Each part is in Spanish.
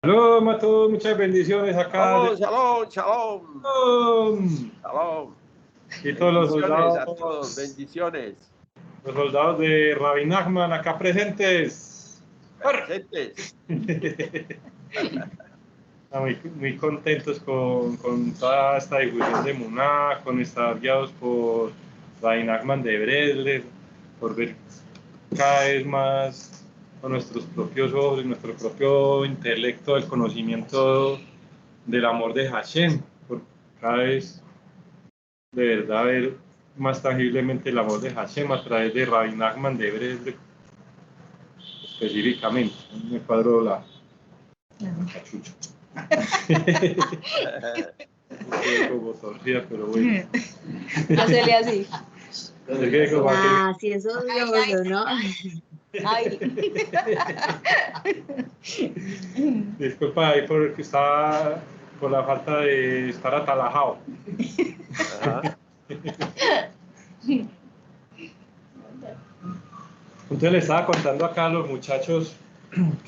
Shalom a todos, muchas bendiciones acá. Shalom, shalom, shalom. Shalom. Shalom. Y todos los Bendiciones soldados, a todos, bendiciones. los soldados de Rabbi Nachman acá presentes. Presentes. Muy contentos con toda esta difusión de Muná, con estar guiados por Rabbi Nachman de Breslev, por ver cada vez más con nuestros propios ojos y nuestro propio intelecto el conocimiento del amor de Hashem, por cada vez de verdad ver más tangiblemente el amor de Hashem a través de Rabbi Nachman de Breslev específicamente. Me cuadro la cachucha. Como torcida, pero bueno. Hacerle así. Sí, eso es odioso, ¿no? Ay. Disculpa ahí porque estaba por la falta de estar atalajado. Entonces le estaba contando acá a los muchachos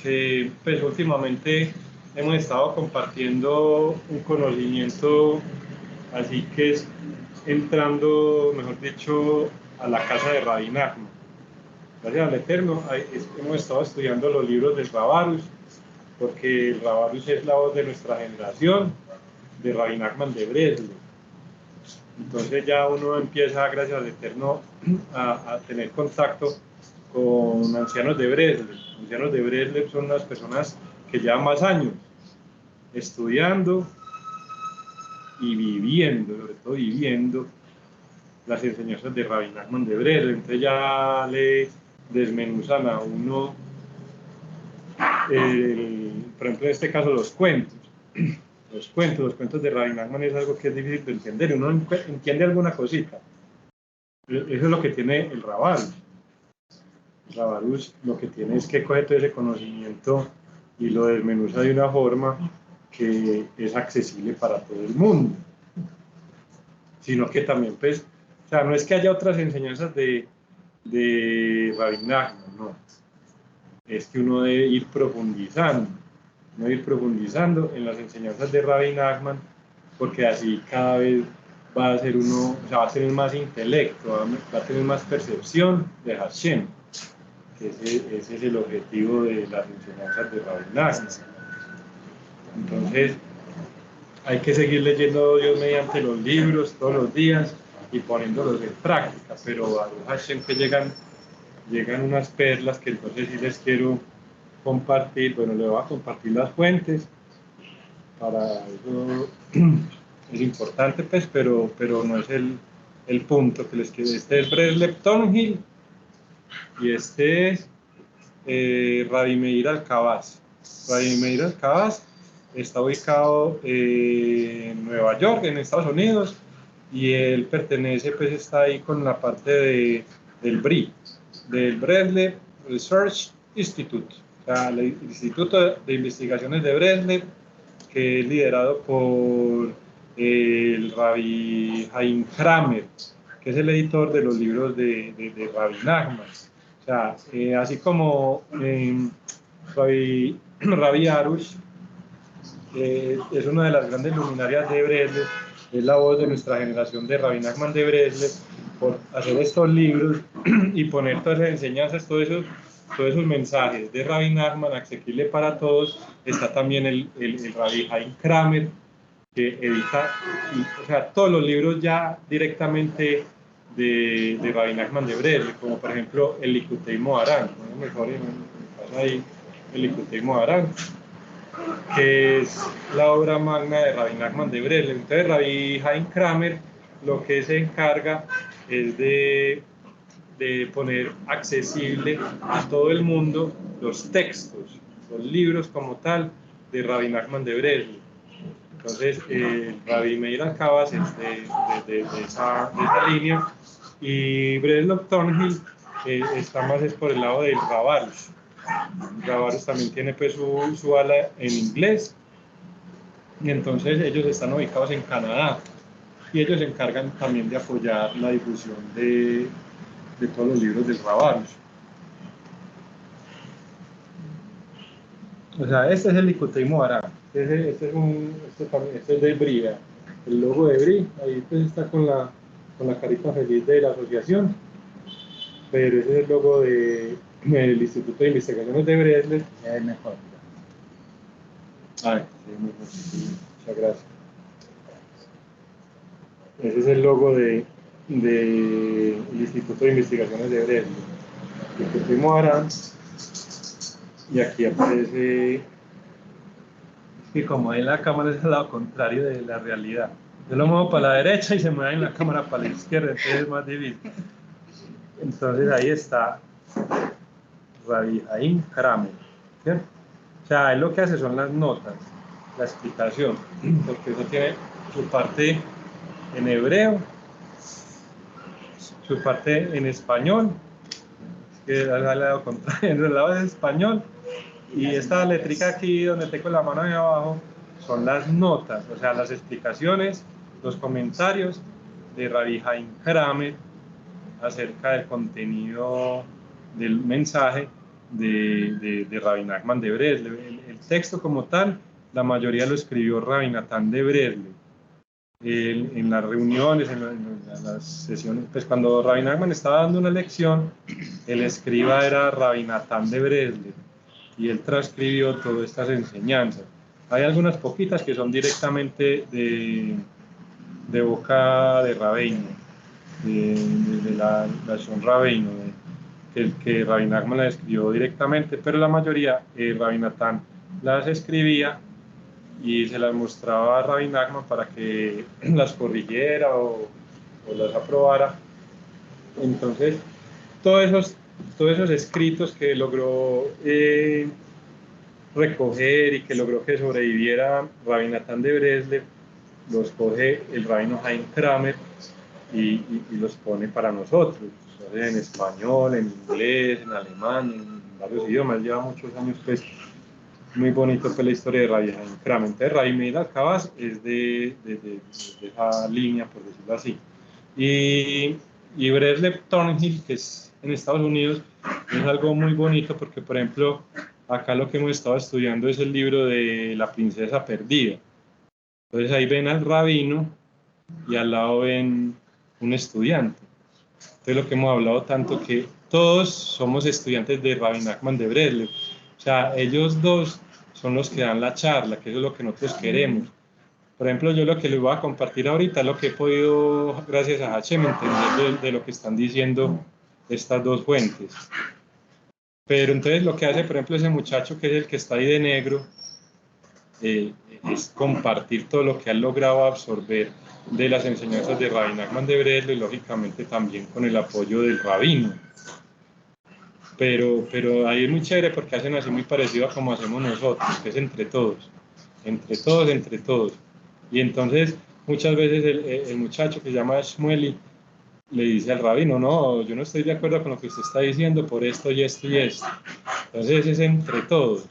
que pues últimamente hemos estado compartiendo un conocimiento así que es entrando, mejor dicho, a la casa de Rabbi Nachman. Gracias al Eterno hemos estado estudiando los libros del Rabarus, porque el Rabarus es la voz de nuestra generación, de Rabbi Nachman de Breslev. Entonces ya uno empieza, gracias al Eterno, a tener contacto con ancianos de Breslev. Ancianos de Breslev son las personas que llevan más años estudiando y viviendo, sobre todo viviendo las enseñanzas de Rabbi Nachman de Breslev. Entonces ya le desmenuzan a uno, por ejemplo en este caso los cuentos. Los cuentos de Rabbi Nachman es algo que es difícil de entender, uno entiende alguna cosita. Eso es lo que tiene el Rabarus. El Rabarus lo que tiene es que coge todo ese conocimiento y lo desmenuza de una forma que es accesible para todo el mundo. Sino que también, pues, o sea, no es que haya otras enseñanzas de Rabbi Nachman, no. Es que uno debe ir profundizando en las enseñanzas de Rabbi Nachman, porque así cada vez va a ser uno, o sea, va a tener más intelecto, va a tener más percepción de Hashem, que ese es el objetivo de las enseñanzas de Rabbi Nachman. Entonces, hay que seguir leyendo Dios mediante los libros todos los días y poniéndolos en práctica, pero a Hashem que llegan unas perlas que entonces sí les quiero compartir. Bueno, les voy a compartir las fuentes, para eso es importante, pues, pero no es el punto que les quiero. Este es Breslev Tonhil y este es Rabbi Meir Alcabaz. Rabbi Meir Alcabaz está ubicado en Nueva York, en Estados Unidos, y él pertenece, pues está ahí con la parte del BRI, del Breslev Research Institute, o sea, el Instituto de Investigaciones de Breslev, que es liderado por el Rabbi Haim Kramer, que es el editor de los libros de Rabbi Nachman. O sea, así como Rabbi Arush es una de las grandes luminarias de Breslev, es la voz de nuestra generación de Rabbi Nachman de Breslev, por hacer estos libros y poner todas esas enseñanzas, todos esos mensajes de Rabbi Nachman asequible para todos. Está también el Rabbi Haim Kramer, que edita, o sea, todos los libros ya directamente de Rabbi Nachman de Breslev, como por ejemplo el Likutei Moharan. Mejor me pasa ahí el Likutei Moharan, que es la obra magna de Rabbi Nachman de Breslev. Entonces Rabbi Haim Kramer lo que se encarga es de poner accesible a todo el mundo los textos, los libros como tal de Rabbi Nachman de Breslev. Entonces Rabbi Meir Alcabaz es de esa línea, y Breslev Tonhil está más es por el lado del Rabarus. Rabarus también tiene pues su ala en inglés, y entonces ellos están ubicados en Canadá, y ellos se encargan también de apoyar la difusión de todos los libros del Rabarus. O sea, este es el Licutey Moharán. Este es de BRI, vea. El logo de BRI, ahí pues está con la carita feliz de la asociación, pero ese es el logo del Instituto de Investigaciones de Bresler. Ya es mejor. Ay, sí, muy bien, sí, muchas gracias. Ese es el logo del Instituto de Investigaciones de Bresler. Licutey Moharán. Y aquí aparece, es que como en la cámara es al lado contrario de la realidad. Yo lo muevo para la derecha y se mueve en la cámara para la izquierda, entonces es más difícil. Entonces ahí está Rabbi Haim Kramer, ¿cierto? O sea, él lo que hace son las notas, la explicación, porque eso tiene su parte en hebreo, su parte en español, que es al lado contrario, en el lado es español, y esta letrica aquí donde tengo la mano de abajo son las notas, o sea, las explicaciones, los comentarios de Rabbi Haim Kramer acerca del contenido del mensaje de Rabbi Nachman de Breslev. El texto como tal, la mayoría lo escribió Rabbi Natán de Breslev. En las reuniones, en las sesiones, pues cuando Rabbi Nachman estaba dando una lección, el escriba era Rabbi Natán de Breslev y él transcribió todas estas enseñanzas. Hay algunas poquitas que son directamente de boca de Rabeino, de la Shon Rabeino, que Rabbi Nachman las escribió directamente, pero la mayoría Rabbi Natán las escribía y se las mostraba a Rabbi Nachman para que las corrigiera o las aprobara. Entonces, todos esos escritos que logró recoger y que logró que sobreviviera Rabbi Natán de Breslev, los coge el rabino Haim Kramer y los pone para nosotros, en español, en inglés, en alemán, en varios idiomas. Lleva muchos años, pues, muy bonito pues, la historia de Rabbi Haim Kramer. Entonces, Rabbi Meir Alcabaz es de esa línea, por decirlo así. Y Breslev Thornhill, que es en Estados Unidos, es algo muy bonito porque, por ejemplo, acá lo que hemos estado estudiando es el libro de La princesa perdida. Entonces ahí ven al rabino y al lado ven un estudiante. Entonces lo que hemos hablado tanto que todos somos estudiantes de Rabbi Nachman de Breslev. O sea, ellos dos son los que dan la charla, que eso es lo que nosotros queremos. Por ejemplo, yo lo que les voy a compartir ahorita es lo que he podido, gracias a Hashem, entender de lo que están diciendo estas dos fuentes. Pero entonces lo que hace, por ejemplo, ese muchacho que es el que está ahí de negro, es compartir todo lo que han logrado absorber de las enseñanzas de Rabbi Nachman de Breslev y lógicamente también con el apoyo del rabino. Pero ahí es muy chévere porque hacen así muy parecido a como hacemos nosotros, que es entre todos, entre todos, entre todos. Y entonces muchas veces el muchacho que se llama Shmueli le dice al rabino, no, yo no estoy de acuerdo con lo que usted está diciendo por esto y esto y esto. Entonces es entre todos.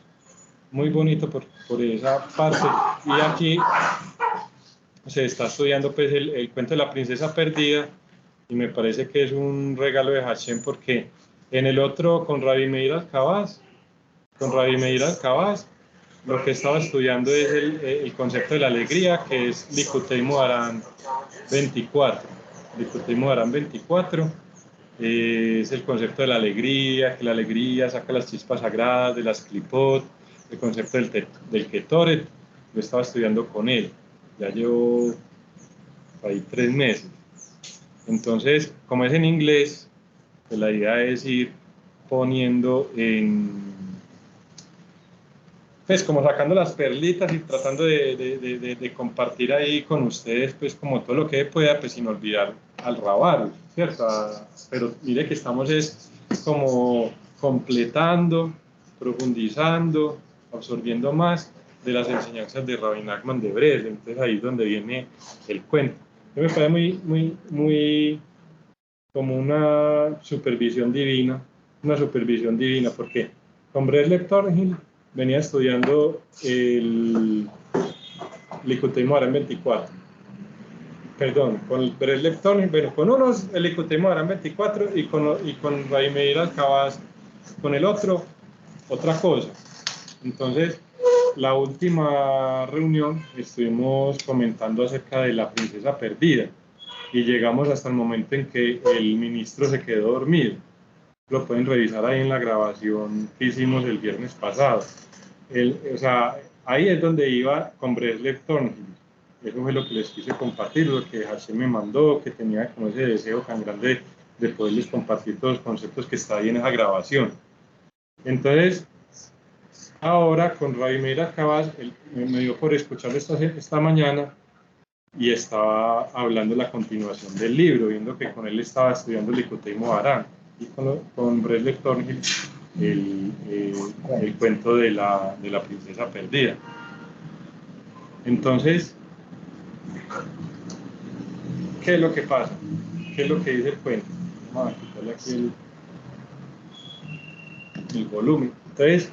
Muy bonito por esa parte. Y aquí se está estudiando pues el cuento de la princesa perdida y me parece que es un regalo de Hashem porque en el otro con Rabbi Meir Alcabaz, lo que estaba estudiando es el concepto de la alegría, que es Licutey Moharán 24. Licutey Moharán 24 es el concepto de la alegría, que la alegría saca las chispas sagradas de las clipot, el concepto del Ketoret. Lo estaba estudiando con él. Ya llevo ahí 3 meses. Entonces, como es en inglés, pues la idea es ir poniendo pues como sacando las perlitas y tratando de compartir ahí con ustedes, pues como todo lo que pueda, pues sin olvidar al Rabal, ¿cierto? Pero mire que estamos es como completando, profundizando, absorbiendo más de las enseñanzas de Rabbi Nachman de Breslev. Entonces ahí es donde viene el cuento. Me parece muy como una supervisión divina, porque con Breslev Thornhill venía estudiando el Licutey Moharán 24. Perdón, con Breslev Thornhill, bueno, con unos el Licutey Moharán 24 y con Rabbi Meir Alcabaz, con el otro, otra cosa. Entonces, la última reunión estuvimos comentando acerca de la princesa perdida y llegamos hasta el momento en que el ministro se quedó dormido. Lo pueden revisar ahí en la grabación que hicimos el viernes pasado. O sea, ahí es donde iba con Breslev Thornhill. Eso fue lo que les quise compartir, lo que Hashem me mandó, que tenía como ese deseo tan grande de poderles compartir todos los conceptos que está ahí en esa grabación. Entonces, ahora con Rabbi Meir Akabaz, me dio por escuchar esta mañana y estaba hablando la continuación del libro, viendo que con él estaba estudiando Likutei Moharan y con Breslev Thornhill el cuento de la princesa perdida. Entonces, ¿qué es lo que pasa? ¿Qué es lo que dice el cuento? Vamos a quitarle aquí el volumen. Entonces,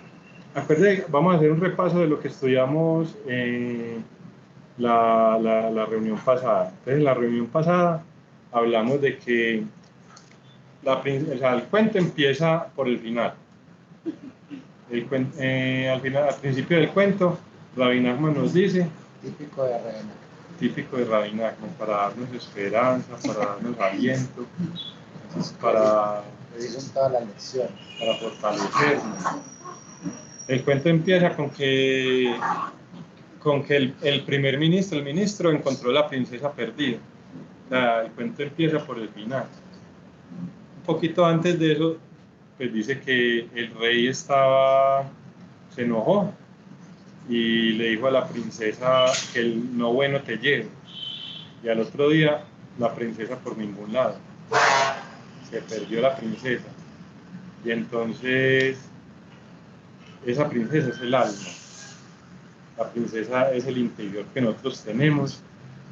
acuérdense, vamos a hacer un repaso de lo que estudiamos en la reunión pasada. Entonces, en la reunión pasada hablamos de que el cuento empieza por el final. Al principio del cuento, Rabbi Nachman nos dice, típico de Rabbi Nachman, para darnos esperanza, para darnos aliento, para fortalecernos. El cuento empieza con que el primer ministro, el ministro, encontró la princesa perdida. El cuento empieza por el final. Un poquito antes de eso, pues dice que el rey se enojó y le dijo a la princesa que el no bueno te lleve. Y al otro día, la princesa por ningún lado. Se perdió la princesa. Y entonces, esa princesa es el alma. La princesa es el interior que nosotros tenemos,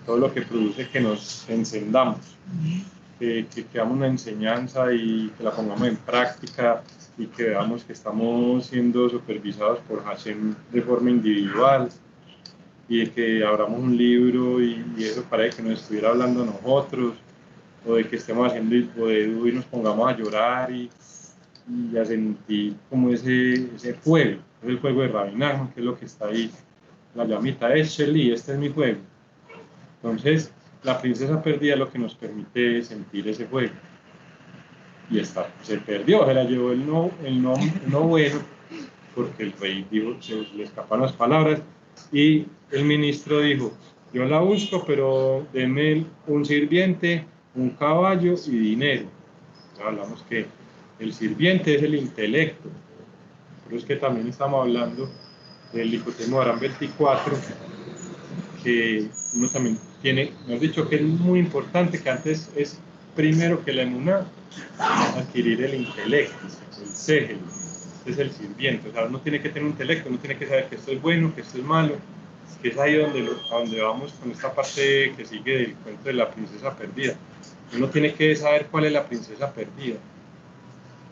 todo lo que produce que nos encendamos, que hagamos una enseñanza y que la pongamos en práctica y que veamos que estamos siendo supervisados por Hashem de forma individual y de que abramos un libro y eso parece que nos estuviera hablando a nosotros, o de que estemos haciendo el poder y nos pongamos a llorar y a sentir como ese fuego, es el fuego de Rabbi Nachman, que es lo que está ahí, la llamita es Sheli, este es mi fuego. Entonces, la princesa perdida es lo que nos permite sentir ese fuego. Y se perdió, se la llevó el no bueno, porque el rey dijo, se le escaparon las palabras, y el ministro dijo, yo la busco, pero denme un sirviente, un caballo y dinero. Hablamos que el sirviente es el intelecto, pero es que también estamos hablando del Likutei Moharan 24, que uno también tiene, nos ha dicho que es muy importante, que antes es primero que la emuná, adquirir el intelecto, el sehel, es el sirviente. O sea, uno tiene que tener un intelecto, uno tiene que saber que esto es bueno, que esto es malo, que es ahí donde vamos con esta parte que sigue del cuento de la princesa perdida. Uno tiene que saber cuál es la princesa perdida,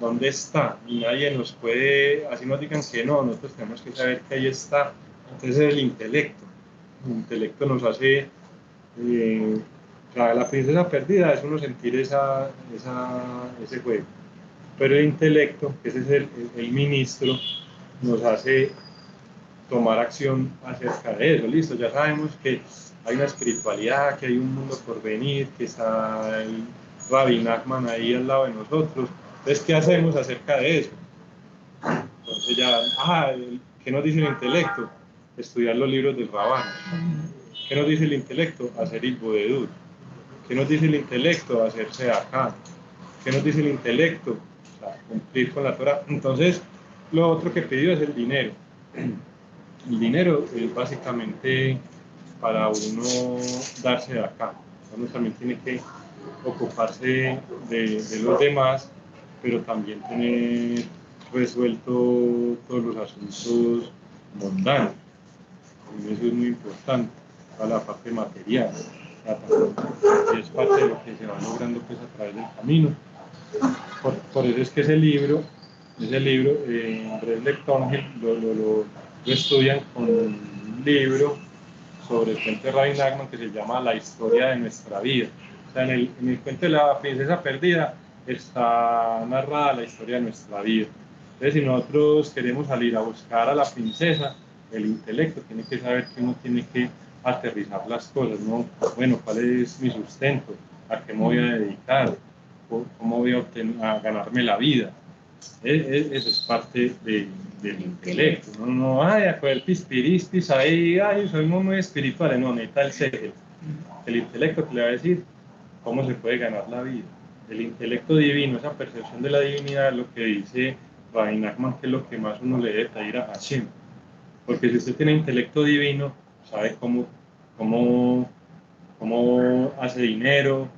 dónde está, y nadie nos puede, así nos digan que no, nosotros tenemos que saber que ahí está. Entonces es el intelecto nos hace, la princesa perdida es uno sentir ese juego, pero el intelecto, que ese es el ministro, nos hace tomar acción acerca de eso. Listo, ya sabemos que hay una espiritualidad, que hay un mundo por venir, que está el Rabbi Nachman ahí al lado de nosotros. Entonces, ¿qué hacemos acerca de eso? Entonces ya, ¿qué nos dice el intelecto? Estudiar los libros del Rabán. ¿Qué nos dice el intelecto? Hacer Hilbodedut. ¿Qué nos dice el intelecto? Hacerse acá. ¿Qué nos dice el intelecto? O sea, cumplir con la Torah. Entonces, lo otro que pidió es el dinero. El dinero es básicamente para uno darse de acá. Uno también tiene que ocuparse de los demás, pero también tener resuelto todos los asuntos mundanos. Y eso es muy importante para la parte material. Y es parte de lo que se va logrando pues, a través del camino. Por eso es que ese libro Breslev Thornhill lo estudian con un libro sobre el cuento de Rabbi Nachman que se llama La historia de nuestra vida. O sea, en el cuento de la princesa perdida está narrada la historia de nuestra vida. Entonces, si nosotros queremos salir a buscar a la princesa, el intelecto tiene que saber que uno tiene que aterrizar las cosas, ¿no? Bueno, ¿cuál es mi sustento? ¿A qué me voy a dedicar? ¿Cómo voy a ganarme la vida? Eso es parte del intelecto. No, ay, a coger pispirispis ahí, ay, soy muy espiritual. No, necesita el ser. El intelecto que le va a decir cómo se puede ganar la vida. El intelecto divino, esa percepción de la divinidad, es lo que dice Rabbi Nachman, que es lo que más uno le debe pedir a Hashem. Porque si usted tiene intelecto divino, sabe cómo hace dinero,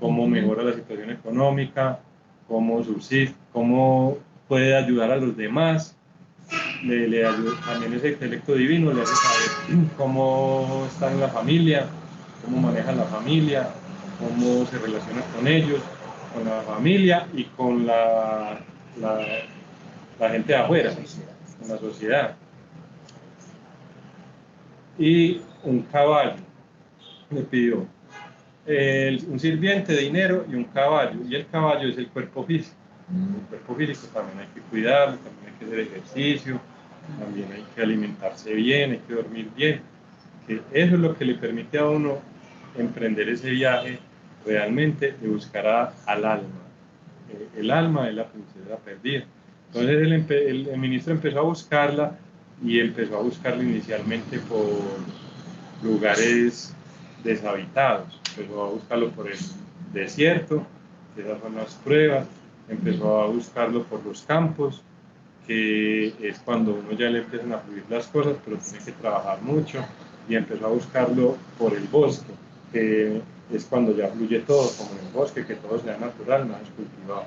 cómo mejora la situación económica, cómo subsiste, cómo puede ayudar a los demás. Le ayuda, también ese intelecto divino le hace saber cómo está en la familia, cómo maneja la familia, cómo se relaciona con ellos, con la familia y con la gente de afuera, con la sociedad. Y un caballo le pidió un sirviente, dinero y un caballo. Y el caballo es el cuerpo físico. El cuerpo físico también hay que cuidarlo, también hay que hacer ejercicio, también hay que alimentarse bien, hay que dormir bien. Que eso es lo que le permite a uno emprender ese viaje realmente de buscar al alma. El alma de la princesa perdida. Entonces el ministro empezó a buscarla y empezó a buscarla inicialmente por lugares deshabitados. Empezó a buscarlo por el desierto, que esas son las pruebas. Empezó a buscarlo por los campos, que es cuando uno ya le empiezan a fluir las cosas, pero tiene que trabajar mucho. Y empezó a buscarlo por el bosque, que es cuando ya fluye todo, como en el bosque, que todo sea natural, nada es cultivado.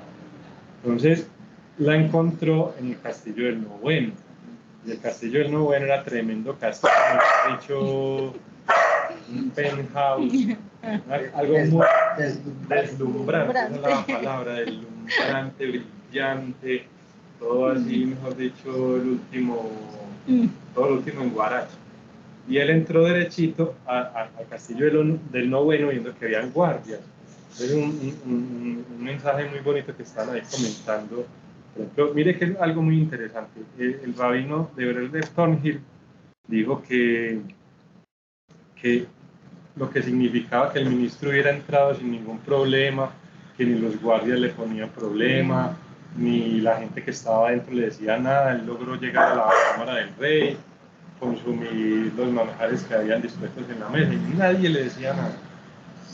Entonces la encontró en el castillo del Noveno. Y el castillo del Noveno era tremendo castillo, dicho un penthouse, algo muy deslumbrante, esa es la palabra, deslumbrante, brillante, todo así, mejor dicho, todo el último en Guaracha. Y él entró derechito al castillo del Noveno viendo que habían guardias. Es un mensaje muy bonito que están ahí comentando. Por ejemplo, mire que es algo muy interesante. El rabino de Brother Thornhill dijo que lo que significaba que el ministro hubiera entrado sin ningún problema, que ni los guardias le ponían problema, ni la gente que estaba adentro le decía nada. Él logró llegar a la cámara del rey, consumir los manjares que habían dispuestos en la mesa y nadie le decía nada.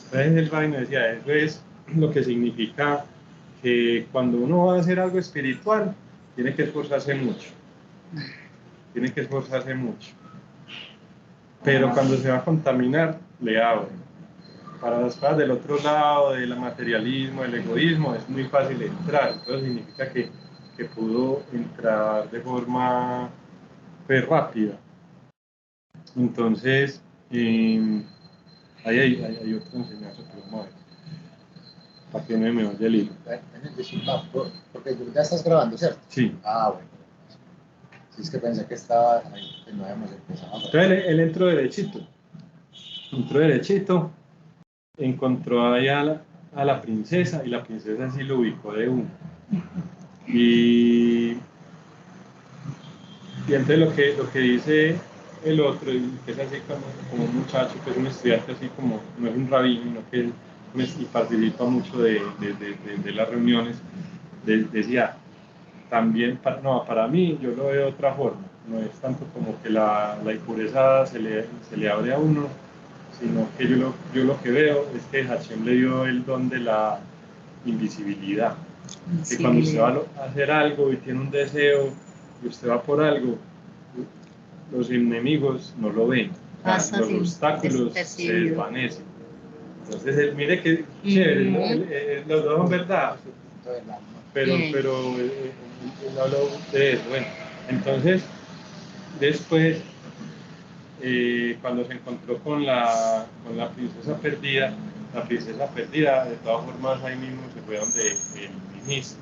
Entonces el rabino decía, eso es lo que significa que cuando uno va a hacer algo espiritual, tiene que esforzarse mucho. Tiene que esforzarse mucho. Pero cuando se va a contaminar, le abren. Para las cosas del otro lado, del materialismo, del egoísmo, es muy fácil entrar. Entonces significa que pudo entrar de forma rápida. Entonces, ahí hay otra enseñanza que vamos a ver. Para que no me vaya el hilo. Porque ya estás grabando, ¿cierto? Sí. Ah, bueno. Si es que pensé que estaba ahí, que no habíamos empezado. Entonces él entró derechito. Entró derechito, encontró ahí a la princesa y la princesa sí lo ubicó de uno. Y entonces lo que dice el otro, que es así como un muchacho, que es un estudiante así como, no es un rabino, sino que él y participa mucho de las reuniones, decía, también, para mí, yo lo veo de otra forma, no es tanto como que la impureza se le abre a uno, sino que yo lo que veo es que Hashem le dio el don de la invisibilidad, que cuando usted va a hacer algo y tiene un deseo y usted va por algo, los enemigos no lo ven, los obstáculos se desvanecen. Entonces, mire que chévere, los dos son verdad, pero él habló de eso. Bueno, entonces, después, cuando se encontró con la princesa perdida, de todas formas, ahí mismo se fue donde el ministro,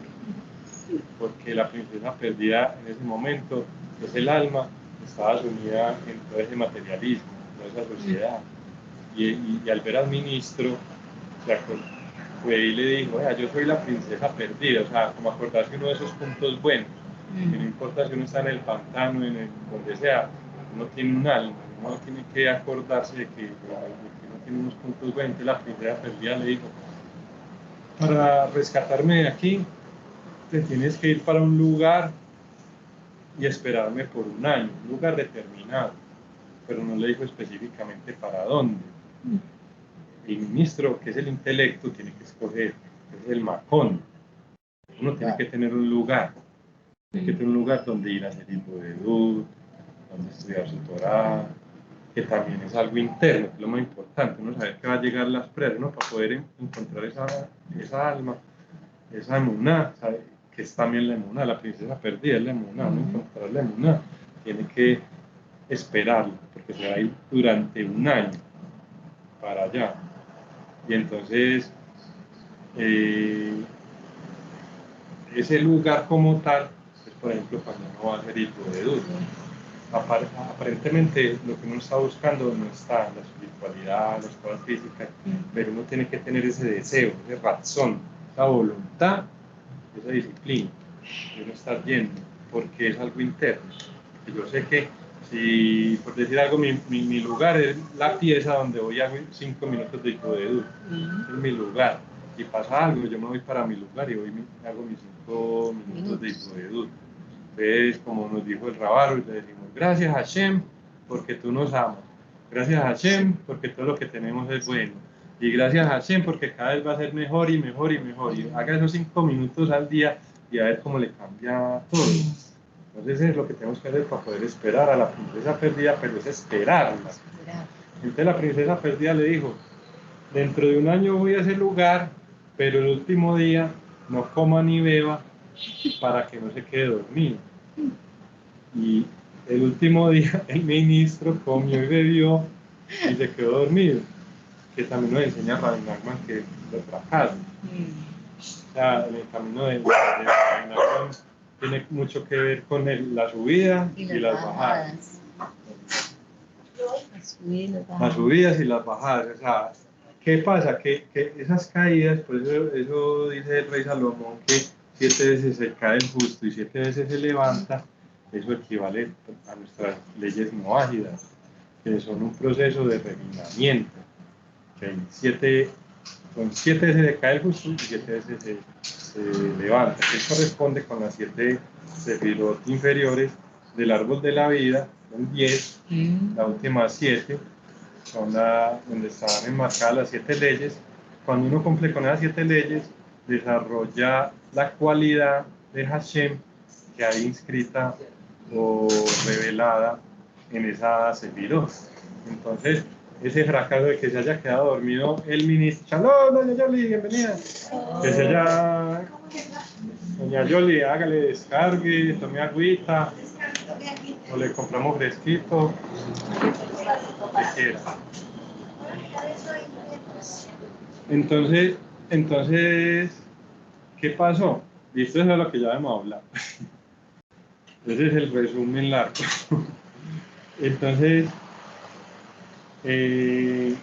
porque la princesa perdida en ese momento, es el alma, estaba sumida en todo ese materialismo, en toda esa sociedad. Y al ver al ministro, fue y le dijo, yo soy la princesa perdida, o sea, como acordarse uno de esos puntos buenos. Que no importa si uno está en el pantano, donde sea, uno tiene un alma, uno tiene que acordarse de que uno tiene unos puntos buenos. La princesa perdida le dijo, para rescatarme de aquí, te tienes que ir para un lugar y esperarme por un año, un lugar determinado, pero no le dijo específicamente para dónde. El ministro, que es el intelecto, tiene que escoger, es el macón. Uno tiene que tener un lugar, tiene que tener un lugar donde ir a hacer Hidroedut, donde estudiar su Torah, que también es algo interno, que es lo más importante, uno saber que va a llegar las pruebas, ¿no? Para poder encontrar esa alma, esa emuná, ¿sabe? Que es también la emuná, la princesa perdida es la emuná, uno encontrar la emuná, tiene que esperarla, porque se va a ir durante un año para allá. Y entonces, ese lugar como tal, es por ejemplo cuando uno va a hacer Hidroedut. Aparentemente lo que uno está buscando no está en la espiritualidad, las cosas físicas, pero uno tiene que tener ese deseo, ese razón, esa voluntad, esa disciplina, de uno estar yendo, porque es algo interno. Y yo sé que si, por decir algo, mi lugar es la pieza donde voy a 5 minutos de Hidroedut, es mi lugar, y pasa algo, yo me voy para mi lugar y hago mis 5 minutos de Hidroedut. Entonces, como nos dijo el Rabaro, le decimos, gracias Hashem, porque tú nos amas. Gracias Hashem, porque todo lo que tenemos es bueno. Y gracias Hashem, porque cada vez va a ser mejor y mejor y mejor. Y haga esos 5 minutos al día y a ver cómo le cambia todo. Entonces, eso es lo que tenemos que hacer para poder esperar a la princesa perdida, pero es esperarla. Entonces, la princesa perdida le dijo, dentro de un año voy a ese lugar, pero el último día no coma ni beba, para que no se quede dormido. Y el último día el ministro comió y bebió y se quedó dormido, que también nos enseña Rabbi Nachman que es el fracaso. O sea, en el camino de Rabbi Nachman tiene mucho que ver con la subida y las bajadas. Las subidas y las bajadas. O sea, ¿qué pasa? Que esas caídas, por eso dice el rey Salomón que 7 veces se cae el justo y 7 veces se levanta, eso equivale a nuestras leyes noágidas, que son un proceso de refinamiento. Que con 7 veces se cae el justo y 7 veces se levanta. Esto corresponde con las 7 sefirot inferiores del árbol de la vida, son 10, las últimas 7 son donde están enmarcadas las 7 leyes. Cuando uno cumple con esas 7 leyes, desarrolla la cualidad de Hashem que hay inscrita o revelada en esa sefirot. Entonces, ese fracaso de que se haya quedado dormido el ministro, ¡Shalom, doña Yoli, bienvenida! Que se haya, doña Yoli, hágale, descargue, tome agüita, o le compramos fresquito, lo que quiera. Entonces, ¿qué pasó? Y esto es de lo que ya hemos hablado. Ese es el resumen largo. Entonces, el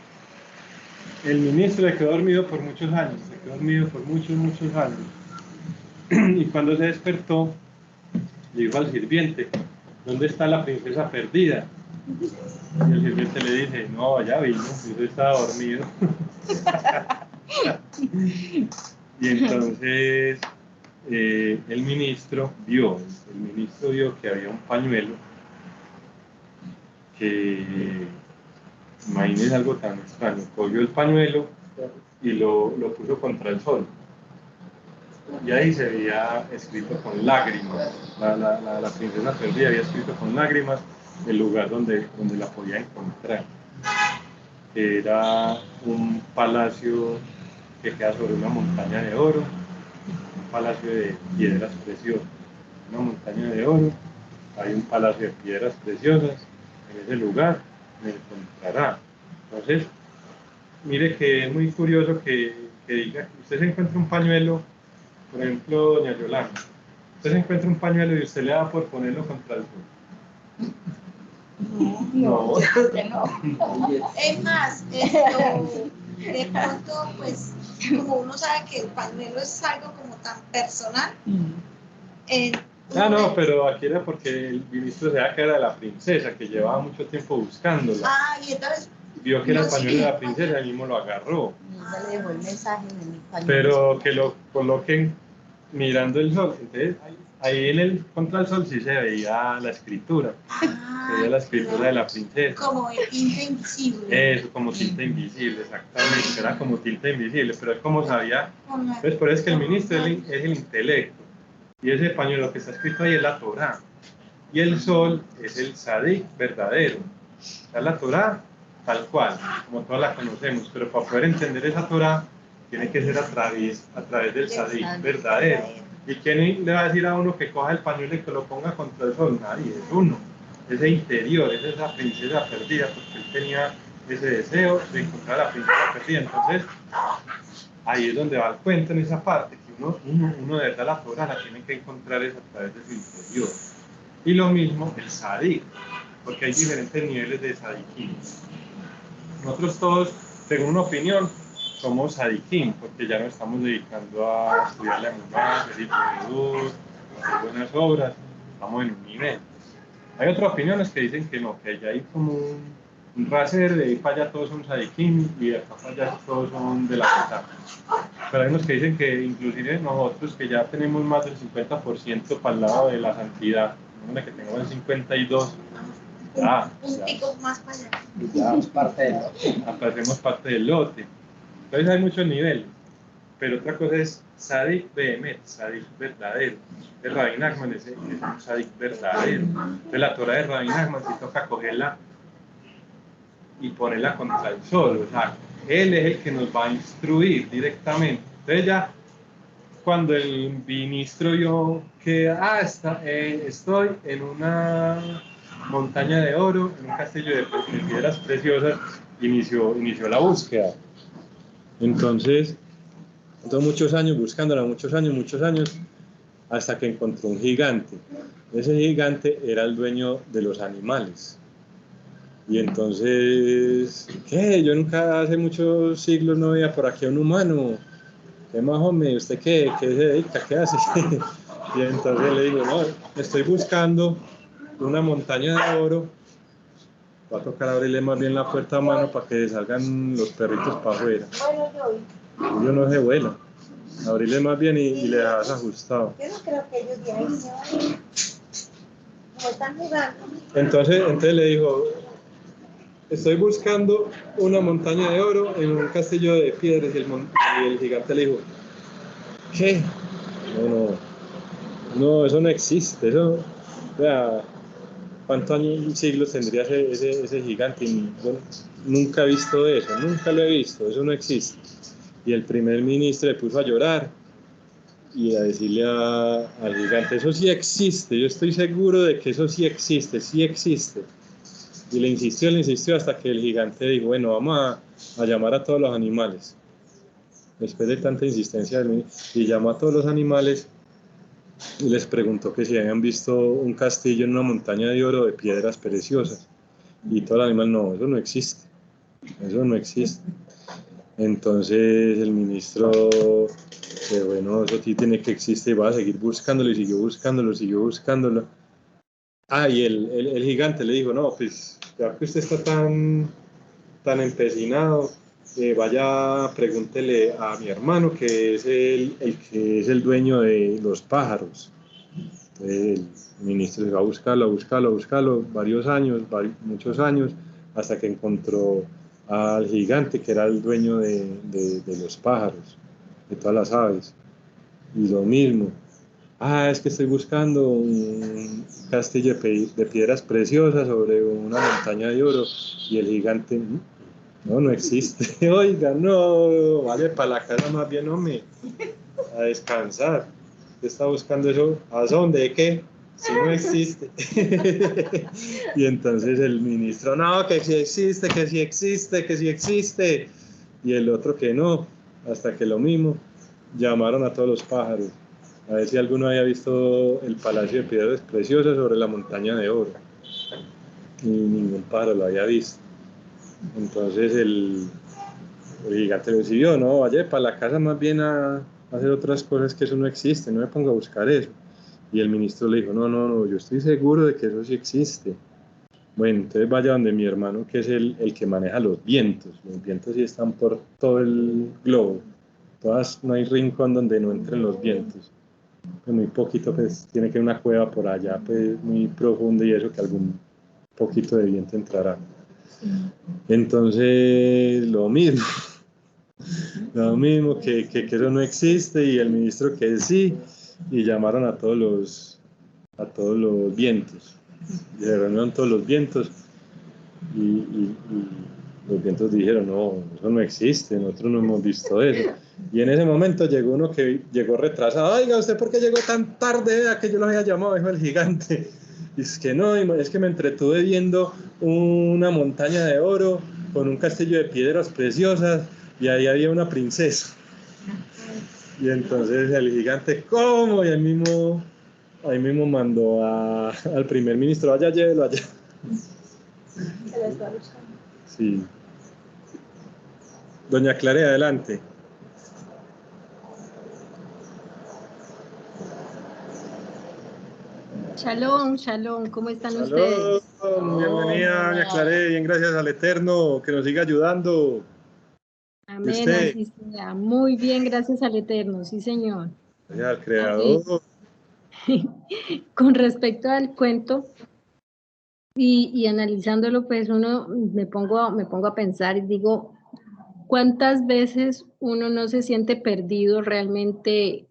ministro se quedó dormido por muchos años, muchos años. Y cuando se despertó, le dijo al sirviente, ¿dónde está la princesa perdida? Y el sirviente le dice, no, ya vino, yo estaba dormido. Y entonces el ministro vio que había un pañuelo que, imagínense algo tan extraño, cogió el pañuelo y lo puso contra el sol. Y ahí se había escrito con lágrimas, la princesa perdida había escrito con lágrimas el lugar donde la podía encontrar. Era un palacio que queda sobre una montaña de oro, un palacio de piedras preciosas, una montaña de oro, hay un palacio de piedras preciosas, en ese lugar me encontrará. Entonces, mire que es muy curioso que diga, usted se encuentra un pañuelo, por ejemplo, doña Yolanda, usted se encuentra un pañuelo y usted le da por ponerlo contra el sol. No. Es más, de pronto, pues, como uno sabe que el pañuelo es algo como tan personal, Ah, no, pero aquí era porque el ministro se da que era de la princesa, que llevaba mucho tiempo buscándola. Ah, y entonces, Vio que era el no, pañuelo sí. de la princesa y mismo lo agarró. Ya le dejó el mensaje en el pañuelo. Pero que lo coloquen mirando el sol. Entonces, ahí en el contra el sol sí se veía la escritura. Se veía la escritura de la princesa. Como el tinta invisible. Eso, como tinta invisible, exactamente. Era como tinta invisible, pero él como sabía. Con la- Entonces, por eso es que el ministro es el intelecto. Y ese pañuelo que está escrito ahí es la Torá. Y el sol es el Sadik verdadero. O sea, la Torá tal cual, como todas la conocemos, pero para poder entender esa Torá tiene que ser a través del Sadik verdadero. ¿Y quién le va a decir a uno que coja el pañuelo y que lo ponga contra el sol? Nadie, es uno. Ese interior, es esa princesa perdida, porque él tenía ese deseo de encontrar a la princesa perdida. Entonces, ahí es donde va el cuento en esa parte, que uno de verdad la Torá la tiene que encontrar es a través de su interior. Y lo mismo el Sadik, porque hay diferentes niveles de Sadikim. Nosotros todos, según una opinión, somos Sadikim, porque ya nos estamos dedicando a estudiar la Emuná, hacer Ibudut, hacer buenas obras, estamos en un nivel. Hay otras opiniones que dicen que no, que ya hay como un raser, de ahí para allá todos son Sadikim y de acá para allá todos son de la mitad. Pero hay unos que dicen que inclusive nosotros que ya tenemos más del 50% para el lado de la santidad, que tengamos el 52%, un pico más para allá. Ya es parte del lote. hacemos parte del lote. Entonces hay muchos niveles. Pero otra cosa es Sadik Behemet, Sadik verdadero. El Rabbi Nachman es un Sadik verdadero. Entonces la Torah de Rabbi Nachman sí toca cogerla y ponerla contra el sol. O sea, él es el que nos va a instruir directamente. Entonces ya cuando el ministro vio que estoy en una montaña de oro, en un castillo de piedras preciosas, inició la búsqueda. Entonces muchos años buscándola, muchos años, hasta que encontró un gigante. Ese gigante era el dueño de los animales. Y entonces, ¿qué? Yo nunca hace muchos siglos no veía por aquí a un humano. ¿Qué más, hombre? ¿Usted qué se dedica? ¿Qué hace? Y entonces le digo, no, estoy buscando una montaña de oro. Va a tocar abrirle más bien la puerta a mano para que salgan los perritos para afuera. Ellos no se vuelan. Abrirle más bien y le das ajustado. Yo no creo que ellos de ahí se vayan. Como están jugando. Entonces le dijo, estoy buscando una montaña de oro en un castillo de piedras. Y el gigante le dijo, ¿qué? No, eso no existe. Eso, o sea, ¿cuántos siglos tendría ese gigante? Yo nunca he visto eso, nunca lo he visto, eso no existe. Y el primer ministro le puso a llorar y a decirle al gigante, eso sí existe, yo estoy seguro de que eso sí existe. Y le insistió hasta que el gigante dijo, bueno, vamos a llamar a todos los animales. Después de tanta insistencia, y llamó a todos los animales y les preguntó que si habían visto un castillo en una montaña de oro de piedras preciosas. Y todo el animal, no, eso no existe. Entonces el ministro, bueno, eso sí tiene que existir, va a seguir buscándolo, y siguió buscándolo. Y el gigante le dijo, no, pues ya que usted está tan empecinado, vaya, pregúntele a mi hermano, que es el que es el dueño de los pájaros. Entonces el ministro se va a buscarlo, muchos años, hasta que encontró al gigante, que era el dueño de los pájaros, de todas las aves. Y lo mismo, es que estoy buscando un castillo de piedras preciosas sobre una montaña de oro, y el gigante, no existe. Oiga, no, vale para la casa más bien, hombre, a descansar. ¿Usted está buscando eso? ¿A dónde? ¿De qué? Si no existe. Y entonces el ministro, no, que sí existe. Y el otro que no, hasta que lo mismo, llamaron a todos los pájaros, a ver si alguno había visto el palacio de piedras preciosas sobre la montaña de oro. Y ningún pájaro lo había visto. Entonces el gigante le decidió, no, vaya para la casa más bien a hacer otras cosas, que eso no existe, no me ponga a buscar eso. Y el ministro le dijo, no, yo estoy seguro de que eso sí existe. Bueno, entonces vaya donde mi hermano, que es el que maneja los vientos sí están por todo el globo, no hay rincón donde no entren los vientos. Pues muy poquito, pues tiene que haber una cueva por allá, pues muy profunda y eso, que algún poquito de viento entrará. Entonces, lo mismo que eso no existe, y el ministro que sí, y llamaron a todos los vientos, y se reunieron todos los vientos, y los vientos dijeron, no, eso no existe, nosotros no hemos visto eso. Y en ese momento llegó uno que llegó retrasado. Oiga, ¿usted por qué llegó tan tarde? A que yo lo había llamado, dijo el gigante. Y es que no, es que me entretuve viendo una montaña de oro con un castillo de piedras preciosas, y ahí había una princesa. Y entonces el gigante, ¿cómo? Y ahí mismo mandó al primer ministro, allá, llévelo allá. Se la está buscando. Sí. Doña Clara, adelante. Shalom, shalom, ¿cómo están ustedes? Bienvenida, doña Clara, bien, gracias al Eterno, que nos siga ayudando. Amén, así sea. Muy bien, gracias al Eterno, sí señor. Gracias al Creador. Con respecto al cuento y analizándolo, pues me pongo a pensar y digo, ¿cuántas veces uno no se siente perdido realmente?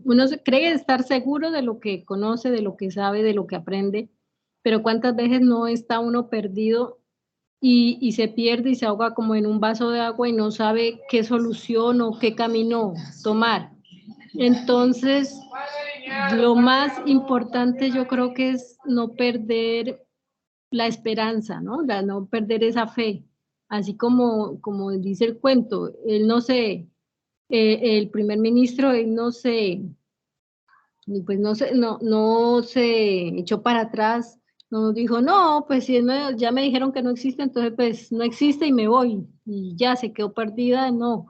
Uno cree estar seguro de lo que conoce, de lo que sabe, de lo que aprende, pero ¿cuántas veces no está uno perdido y se pierde y se ahoga como en un vaso de agua y no sabe qué solución o qué camino tomar? Entonces, lo más importante yo creo que es no perder la esperanza, ¿no? No perder esa fe. Así como dice el cuento, el primer ministro, él no se echó para atrás, no dijo, no, pues si ya me dijeron que no existe, entonces pues no existe y me voy, y ya se quedó perdida, no.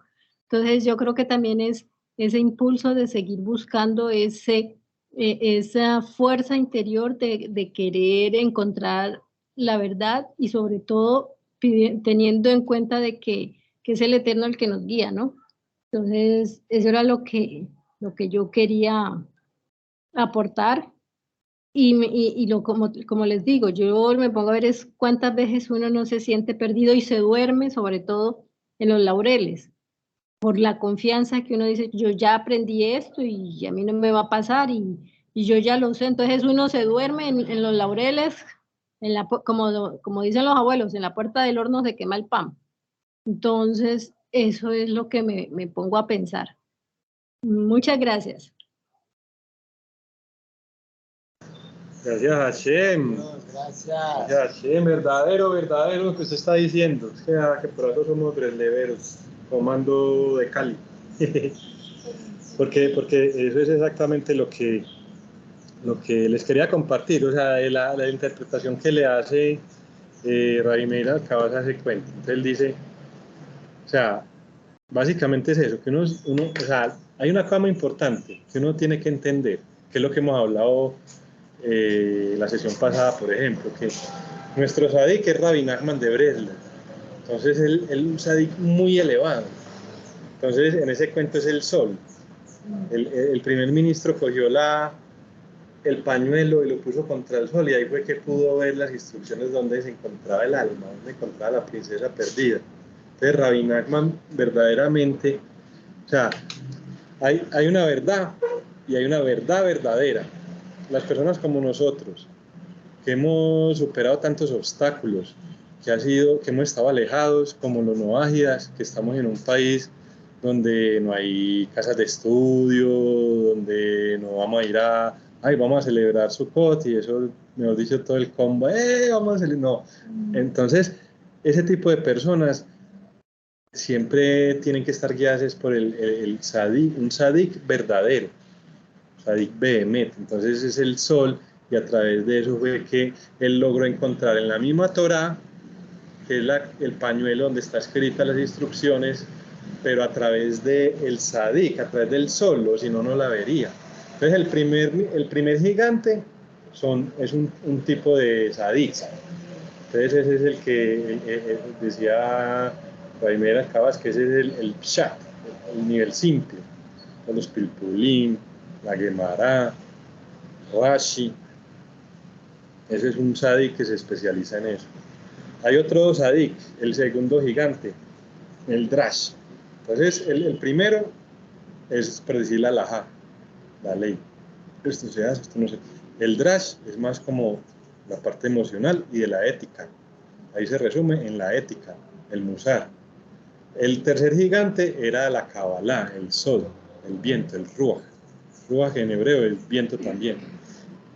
Entonces yo creo que también es ese impulso de seguir buscando esa fuerza interior de querer encontrar la verdad, y sobre todo teniendo en cuenta de que es el Eterno el que nos guía, ¿no? Entonces eso era lo que yo quería aportar, como les digo, yo me pongo a ver es cuántas veces uno no se siente perdido y se duerme, sobre todo en los laureles, por la confianza que uno dice, yo ya aprendí esto y a mí no me va a pasar, y yo ya lo sé. Entonces uno se duerme en los laureles, como dicen los abuelos, en la puerta del horno se quema el pan. Entonces eso es lo que me pongo a pensar. Muchas gracias. Gracias a Hashem. Gracias. Gracias a Hashem, verdadero lo que usted está diciendo. Es que por eso somos bresleveros, comando de Cali. porque eso es exactamente lo que les quería compartir, o sea, la interpretación que le hace Rabbi Meir Alcabaz a ese cuento. Entonces él dice, o sea, básicamente es eso, que uno, o sea, hay una cosa muy importante que uno tiene que entender, que es lo que hemos hablado la sesión pasada, por ejemplo, que nuestro Sadik es Rabbi Nachman de Breslau. Entonces él un Sadik muy elevado. Entonces en ese cuento es el sol. El primer ministro cogió el pañuelo y lo puso contra el sol, y ahí fue que pudo ver las instrucciones donde se encontraba el alma, donde se encontraba la princesa perdida. Entonces Rabbi Nachman verdaderamente, o sea, hay una verdad y hay una verdad verdadera. Las personas como nosotros, que hemos superado tantos obstáculos, que hemos estado alejados, como los noágidas, que estamos en un país donde no hay casas de estudio, donde no vamos a ir vamos a celebrar Sukkot, y eso, mejor dicho, todo el combo, vamos a celebrar, no. Entonces, ese tipo de personas siempre tienen que estar guiadas por el sadik, un sadik verdadero, sadik behemet. Entonces es el sol, y a través de eso fue que él logró encontrar en la misma Torá, que es el pañuelo donde está escritas las instrucciones, pero a través del sadik, a través del sol, o si no, no la vería. Entonces el primer gigante es un tipo de sadik. Entonces ese es el que decía Raimera Cabas, que ese es el pshat, el nivel simple. Los Pilpulín, la Gemara, Rashi. Ese es un sadik que se especializa en eso. Hay otro sadik, el segundo gigante, el drash. Entonces el primero es predecir la halajá, la ley. Esto se hace, esto no se hace. El drash es más como la parte emocional y de la ética. Ahí se resume en la ética, el musar. El tercer gigante era la Kabbalah, el sol, el viento, el ruach. Ruach en hebreo es viento también.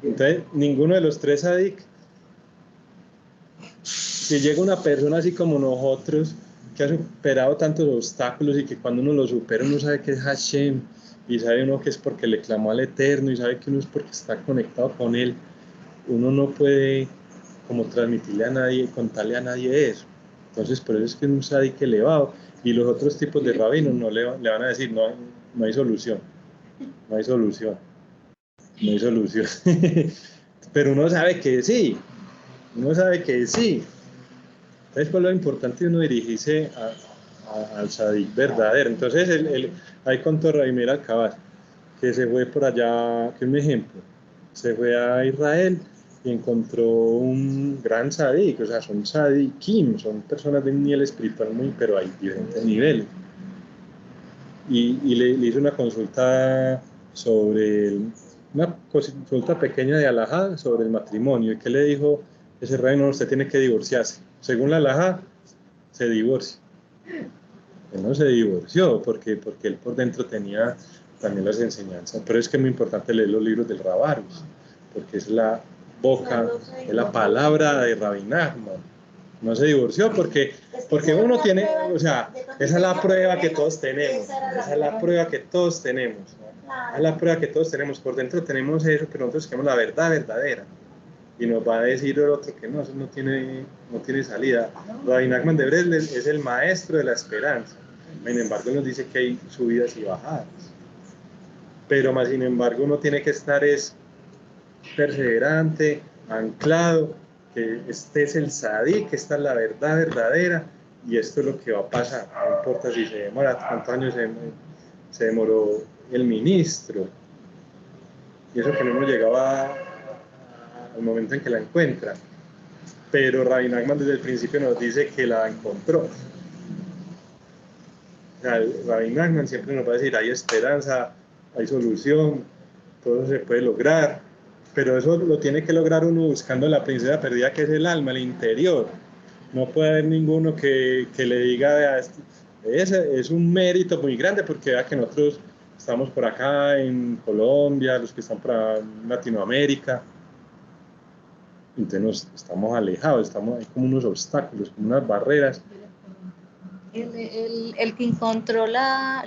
Entonces, ninguno de los tres sadik, si llega una persona así como nosotros, que ha superado tantos obstáculos y que cuando uno lo supera uno sabe que es Hashem, y sabe uno que es porque le clamó al Eterno, y sabe que uno es porque está conectado con Él, uno no puede como transmitirle a nadie, contarle a nadie eso. Entonces, por eso es que es un sadik elevado, y los otros tipos de rabinos no le van a decir, no hay solución, no hay solución, no hay solución. Pero uno sabe que sí, uno sabe que sí. Entonces, pues lo importante es uno dirigirse al sadik verdadero. Entonces, ahí contó Raimera Alcabaz, que se fue por allá, que un ejemplo, se fue a Israel y encontró un gran sadik, o sea, son sadikim, son personas de un nivel espiritual muy, pero hay diferentes niveles. Y le hizo una consulta una consulta pequeña de halajá sobre el matrimonio. ¿Y qué le dijo ese reino? Usted tiene que divorciarse. Según la halajá, se divorcia. Él no se divorció porque él por dentro tenía también las enseñanzas. Pero es que es muy importante leer los libros del Rabarus, porque es la boca, es la palabra de Rabbi Nachman. No se divorció porque uno tiene, o sea, esa es la prueba que todos tenemos, esa es la prueba que todos tenemos, esa es la prueba que todos tenemos, por dentro tenemos eso, pero nosotros queremos la verdad verdadera, y nos va a decir el otro que no, eso no tiene salida. Rabbi Nachman de Breslev es el maestro de la esperanza, sin embargo nos dice que hay subidas y bajadas, pero más sin embargo uno tiene que estar perseverante, anclado, que este es el sadik, que esta es la verdad verdadera, y esto es lo que va a pasar, no importa si se demora, cuántos años se demoró el ministro, y eso que no hemos llegado al momento en que la encuentra, pero Rabbi Nachman desde el principio nos dice que la encontró. O sea, Rabbi Nachman siempre nos va a decir, hay esperanza, hay solución, todo se puede lograr, pero eso lo tiene que lograr uno buscando la princesa perdida, que es el alma, el interior. No puede haber ninguno que le diga, ese es un mérito muy grande, porque vea que nosotros estamos por acá en Colombia, los que están por Latinoamérica, entonces estamos alejados, hay como unos obstáculos, como unas barreras. El que encontró la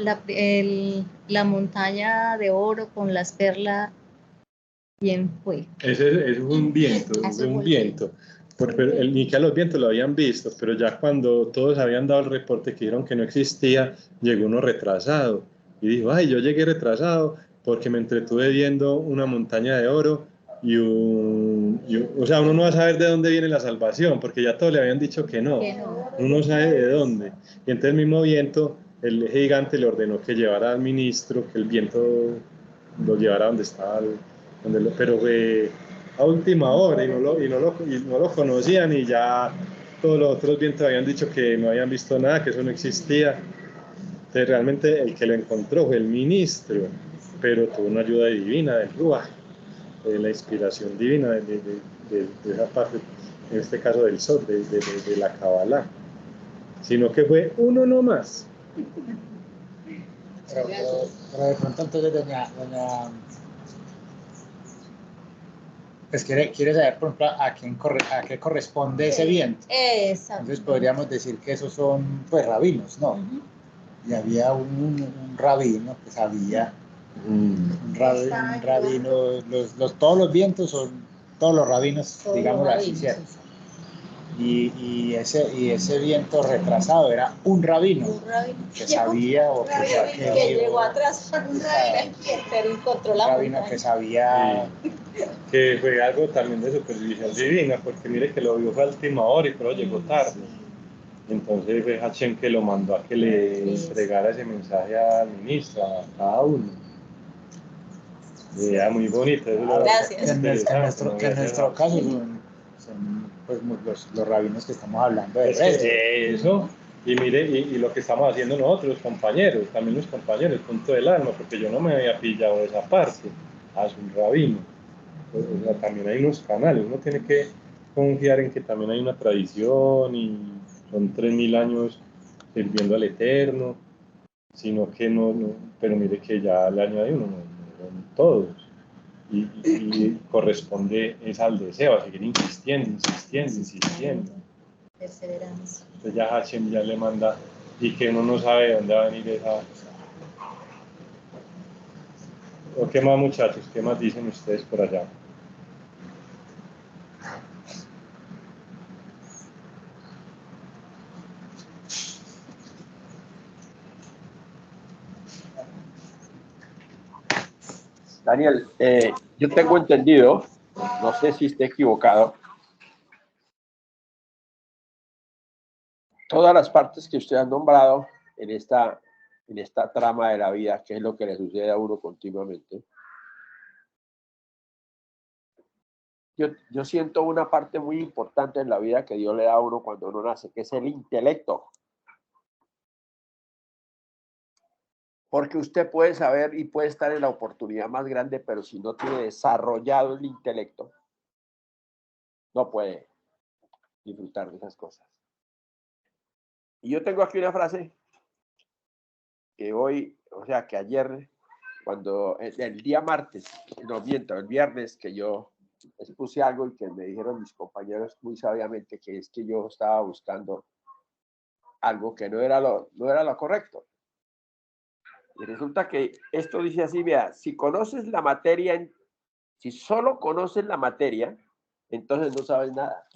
montaña de oro con las perlas, ¿quién fue? Ese es un viento, es un viento. Ni que a los vientos lo habían visto, pero ya cuando todos habían dado el reporte que dijeron que no existía, llegó uno retrasado y dijo, ay, yo llegué retrasado porque me entretuve viendo una montaña de oro o sea, uno no va a saber de dónde viene la salvación, porque ya todos le habían dicho que no, uno no sabe de dónde. Y entonces el mismo viento, el gigante le ordenó que llevara al ministro, que el viento lo llevara donde estaba, pero fue a última hora y no lo conocían, y ya todos los otros vientos habían dicho que no habían visto nada, que eso no existía. Entonces realmente el que lo encontró fue el ministro, pero tuvo una ayuda divina del Ruach, de la inspiración divina de esa parte, en este caso del Sod, de la Kabbalah, sino que fue uno nomás. Pero de pronto entonces doña pues quiere saber, por ejemplo, a qué corresponde ese viento. Exacto. Entonces podríamos decir que esos son, pues, rabinos, ¿no? Y había un rabino que sabía, un rabino, todos los vientos son, todos los rabinos, digamos así, ¿cierto? y ese viento retrasado era un rabino que sabía o que llegó atrás pero encontró la rabino montaña. que sabía Que fue algo también de supervisión divina, porque mire que lo vio fue a última hora y pero llegó tarde. Entonces fue Hashem que lo mandó a que le entregara ese mensaje al ministro, a cada uno. Era muy bonito. Gracias. en nuestro caso son pues, los rabinos que estamos hablando de eso. Y mire, y lo que estamos haciendo nosotros, compañeros, también los compañeros, con todo el alma, porque yo no me había pillado de esa parte, es un rabino. O sea, también hay unos canales, uno tiene que confiar en que también hay una tradición y son 3000 años sirviendo al Eterno, sino que no, pero mire que ya le añade uno, no son todos. Y corresponde es al deseo, a seguir insistiendo. Perseverancia. Entonces ya Hashem ya le manda, y que uno no sabe de dónde va a venir esa. ¿O qué más, muchachos? ¿Qué más dicen ustedes por allá? Daniel, yo tengo entendido, no sé si esté equivocado, todas las partes que usted ha nombrado en esta trama de la vida, que es lo que le sucede a uno continuamente, yo siento una parte muy importante en la vida que Dios le da a uno cuando uno nace, que es el intelecto. Porque usted puede saber y puede estar en la oportunidad más grande, pero si no tiene desarrollado el intelecto, no puede disfrutar de esas cosas. Y yo tengo aquí una frase que hoy, o sea, que ayer, cuando el día martes, no miento, el viernes, que yo expuse algo y que me dijeron mis compañeros muy sabiamente que es que yo estaba buscando algo que no era lo correcto. Y resulta que esto dice así, vea, si conoces la materia, si solo conoces la materia, entonces no sabes nada.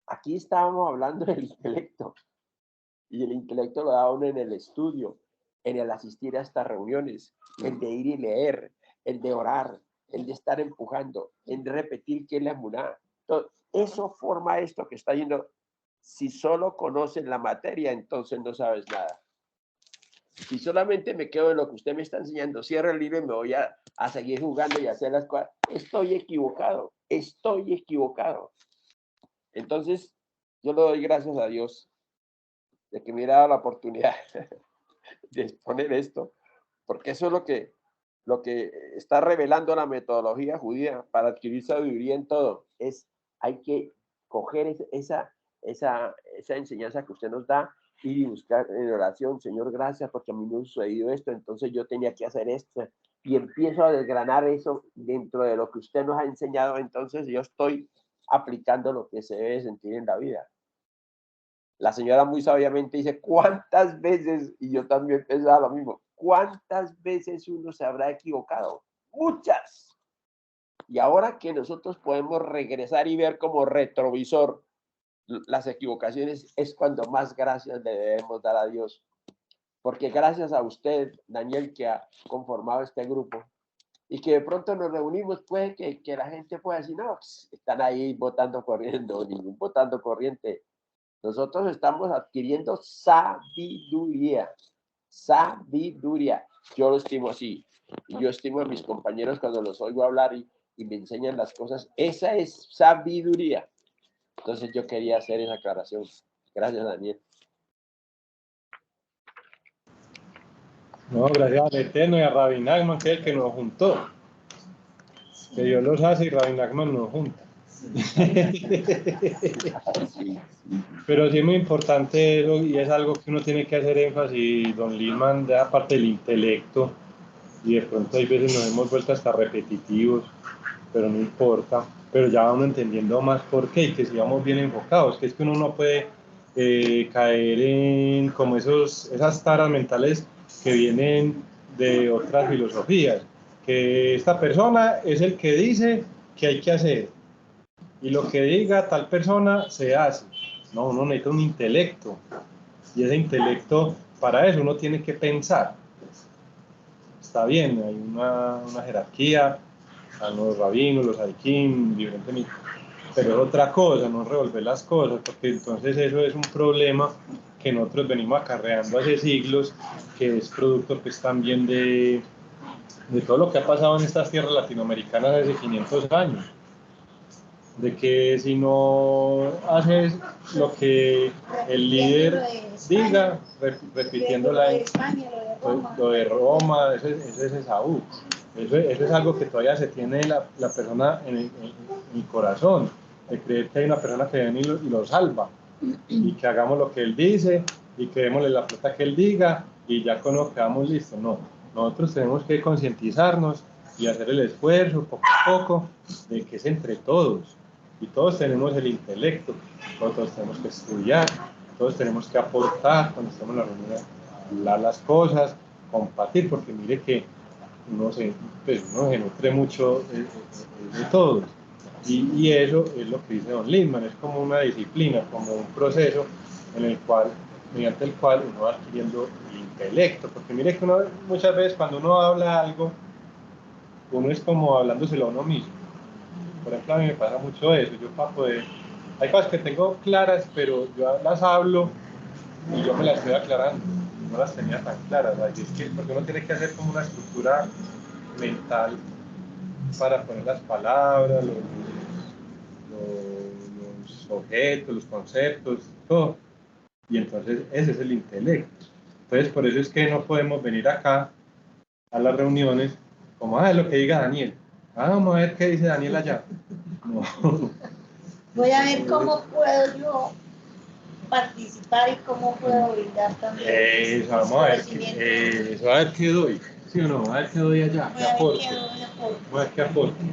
Aquí estábamos hablando del intelecto. Y el intelecto lo da uno en el estudio, en el asistir a estas reuniones, el de ir y leer, el de orar, el de estar empujando, el de repetir que es la emuná. Todo eso forma esto que está yendo. Si solo conoces la materia, entonces no sabes nada. Si solamente me quedo en lo que usted me está enseñando, cierro el libro y me voy a seguir jugando y a hacer las cosas, estoy equivocado. Entonces, yo le doy gracias a Dios de que me ha dado la oportunidad de exponer esto, porque eso es lo que está revelando la metodología judía para adquirir sabiduría en todo. Hay que coger esa enseñanza que usted nos da y buscar en oración, Señor, gracias porque a mí me ha sucedido esto, entonces yo tenía que hacer esto, y empiezo a desgranar eso dentro de lo que usted nos ha enseñado, entonces yo estoy aplicando lo que se debe sentir en la vida. La señora muy sabiamente dice, ¿cuántas veces? Y yo también pensaba lo mismo, ¿cuántas veces uno se habrá equivocado? Muchas. Y ahora que nosotros podemos regresar y ver como retrovisor las equivocaciones, es cuando más gracias le debemos dar a Dios. Porque gracias a usted, Daniel, que ha conformado este grupo, y que de pronto nos reunimos, puede que la gente pueda decir, no, pues, están ahí votando corriendo, ningún votando corriente. Nosotros estamos adquiriendo sabiduría. Yo lo estimo así. Y yo estimo a mis compañeros cuando los oigo hablar y me enseñan las cosas. Esa es sabiduría. Entonces yo quería hacer esa aclaración. Gracias, Daniel. No, gracias al Eterno y a Rabbi Nachman, que es el que nos juntó. Que Dios los hace y Rabbi Nachman nos junta. Pero sí es muy importante eso y es algo que uno tiene que hacer énfasis, don Lilman, de la parte del intelecto, y de pronto hay veces nos hemos vuelto hasta repetitivos, pero no importa, pero ya vamos entendiendo más por qué y que sigamos bien enfocados, que es que uno no puede caer en como esas taras mentales que vienen de otras filosofías, que esta persona es el que dice que hay que hacer. y lo que diga tal persona se hace. No, uno necesita un intelecto, y ese intelecto, para eso uno tiene que pensar. Está bien, hay una jerarquía, a los rabinos, los adikim, evidentemente, pero es otra cosa, no revolver las cosas, porque entonces eso es un problema que nosotros venimos acarreando hace siglos, que es producto pues también de todo lo que ha pasado en estas tierras latinoamericanas hace 500 años, de que si no haces lo que el líder diga, repitiendo lo de España, lo de Roma, eso es Esaú. Eso es algo que todavía se tiene la persona en el corazón, de creer que hay una persona que viene y lo salva, y que hagamos lo que él dice, y que démosle la plata que él diga, y ya con lo quedamos listos. No, nosotros tenemos que concientizarnos y hacer el esfuerzo poco a poco, de que es entre todos, y todos tenemos el intelecto, todos tenemos que estudiar, todos tenemos que aportar cuando estamos en la reunión, hablar las cosas, compartir, porque mire que uno se nutre mucho de todos. Y eso es lo que dice Don Lindman, es como una disciplina, como un proceso mediante el cual uno va adquiriendo el intelecto, porque mire que uno, muchas veces cuando uno habla algo, uno es como hablándoselo a uno mismo. Por ejemplo, a mí me pasa mucho eso, yo para poder, hay cosas que tengo claras, pero yo las hablo y yo me las estoy aclarando, no las tenía tan claras, así es que, porque uno tiene que hacer como una estructura mental para poner las palabras, los objetos, los conceptos, todo. Y entonces ese es el intelecto. Entonces por eso es que no podemos venir acá a las reuniones como, es lo que diga Daniel. Vamos a ver qué dice Daniel allá. No. Voy a ver cómo puedo yo participar y cómo puedo brindar también. Eso, vamos a ver, eso, a ver qué doy. ¿Sí o no? A ver qué doy allá. Voy a ver qué doy aporte. Voy a ver qué aporte.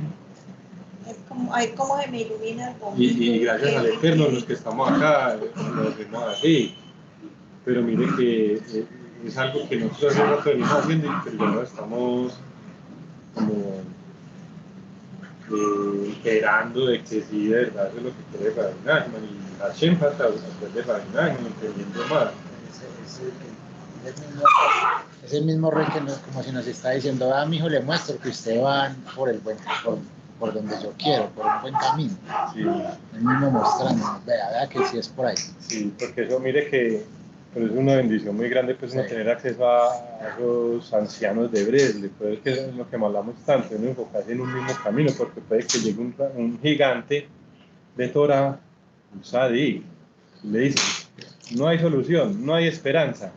Es como, ahí como se me ilumina el momento. Y gracias al Eterno, los que estamos acá, lo hacemos así. Pero mire que es algo que nosotros hace rato venimos haciendo, pero ya no estamos como esperando de que sí, de verdad, eso es lo que quiere Rabbi Nachman, y Hashem hasta después de Rabbi Nachman, entendiendo más. Es el mismo rey que como si nos está diciendo, mi hijo, le muestro que usted va por el buen, por donde yo quiero, por un buen camino. Sí. El mismo mostrando, vea que sí es por ahí. Sí, porque eso, mire que pero es una bendición muy grande pues, uno tener acceso a esos ancianos de Bresle, pues que es lo que hablamos tanto, no enfocarse en un mismo camino, porque puede que llegue un gigante de Torah, un Sadik, y le dice, no hay solución, no hay esperanza,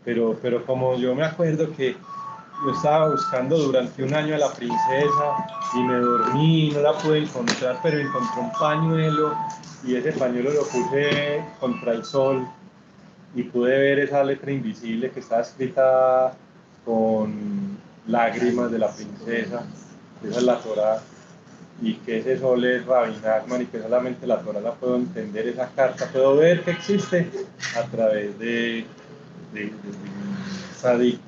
pero como yo me acuerdo que yo estaba buscando durante un año a la princesa y me dormí, no la pude encontrar, pero encontré un pañuelo y ese pañuelo lo puse contra el sol y pude ver esa letra invisible que está escrita con lágrimas de la princesa, esa es la Torá, y que ese sol es Rabbi Nachman y que solamente la Torá la puedo entender, esa carta, puedo ver que existe a través de un Sadik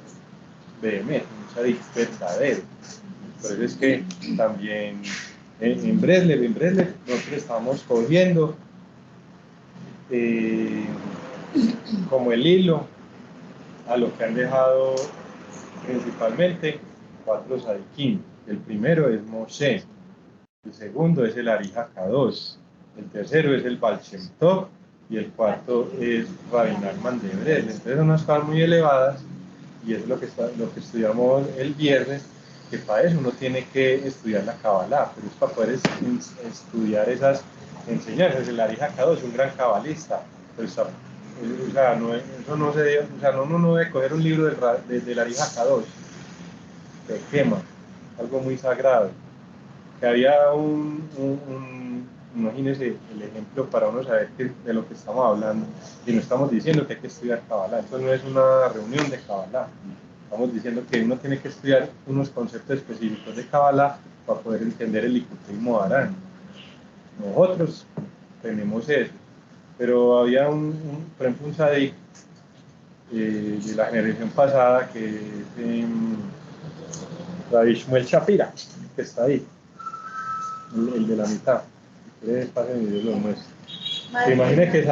Behemet, un Sadik verdadero. Por eso es que también en Breslev nosotros estamos cogiendo como el hilo a lo que han dejado principalmente 4 Sadikim. El primero es Moshe, el segundo es el Ari Hakadosh, el tercero es el Baal Shem Tov y el cuarto es Rabbi Nachman de Breslev. Entonces son unas cosas muy elevadas y es lo que estudiamos el viernes, que para eso uno tiene que estudiar la Kabbalah, pero es para poder estudiar esas enseñanzas. El Ari Hakadosh es un gran cabalista, pero está, o sea, eso no se debe, o sea, uno no debe coger un libro del Ari Hakadosh, se quema, algo muy sagrado. Que había imagínense el ejemplo para uno saber de lo que estamos hablando, y no estamos diciendo que hay que estudiar Kabbalah, esto no es una reunión de Kabbalah, estamos diciendo que uno tiene que estudiar unos conceptos específicos de Kabbalah para poder entender el Likutei Moharan. Nosotros tenemos eso, pero había por ejemplo, un Sadik de la generación pasada que es Rabbi Shmuel Shapira, que está ahí. el de la mitad. Si quiere, pase el video, lo muestro. Más Se imagina bien, que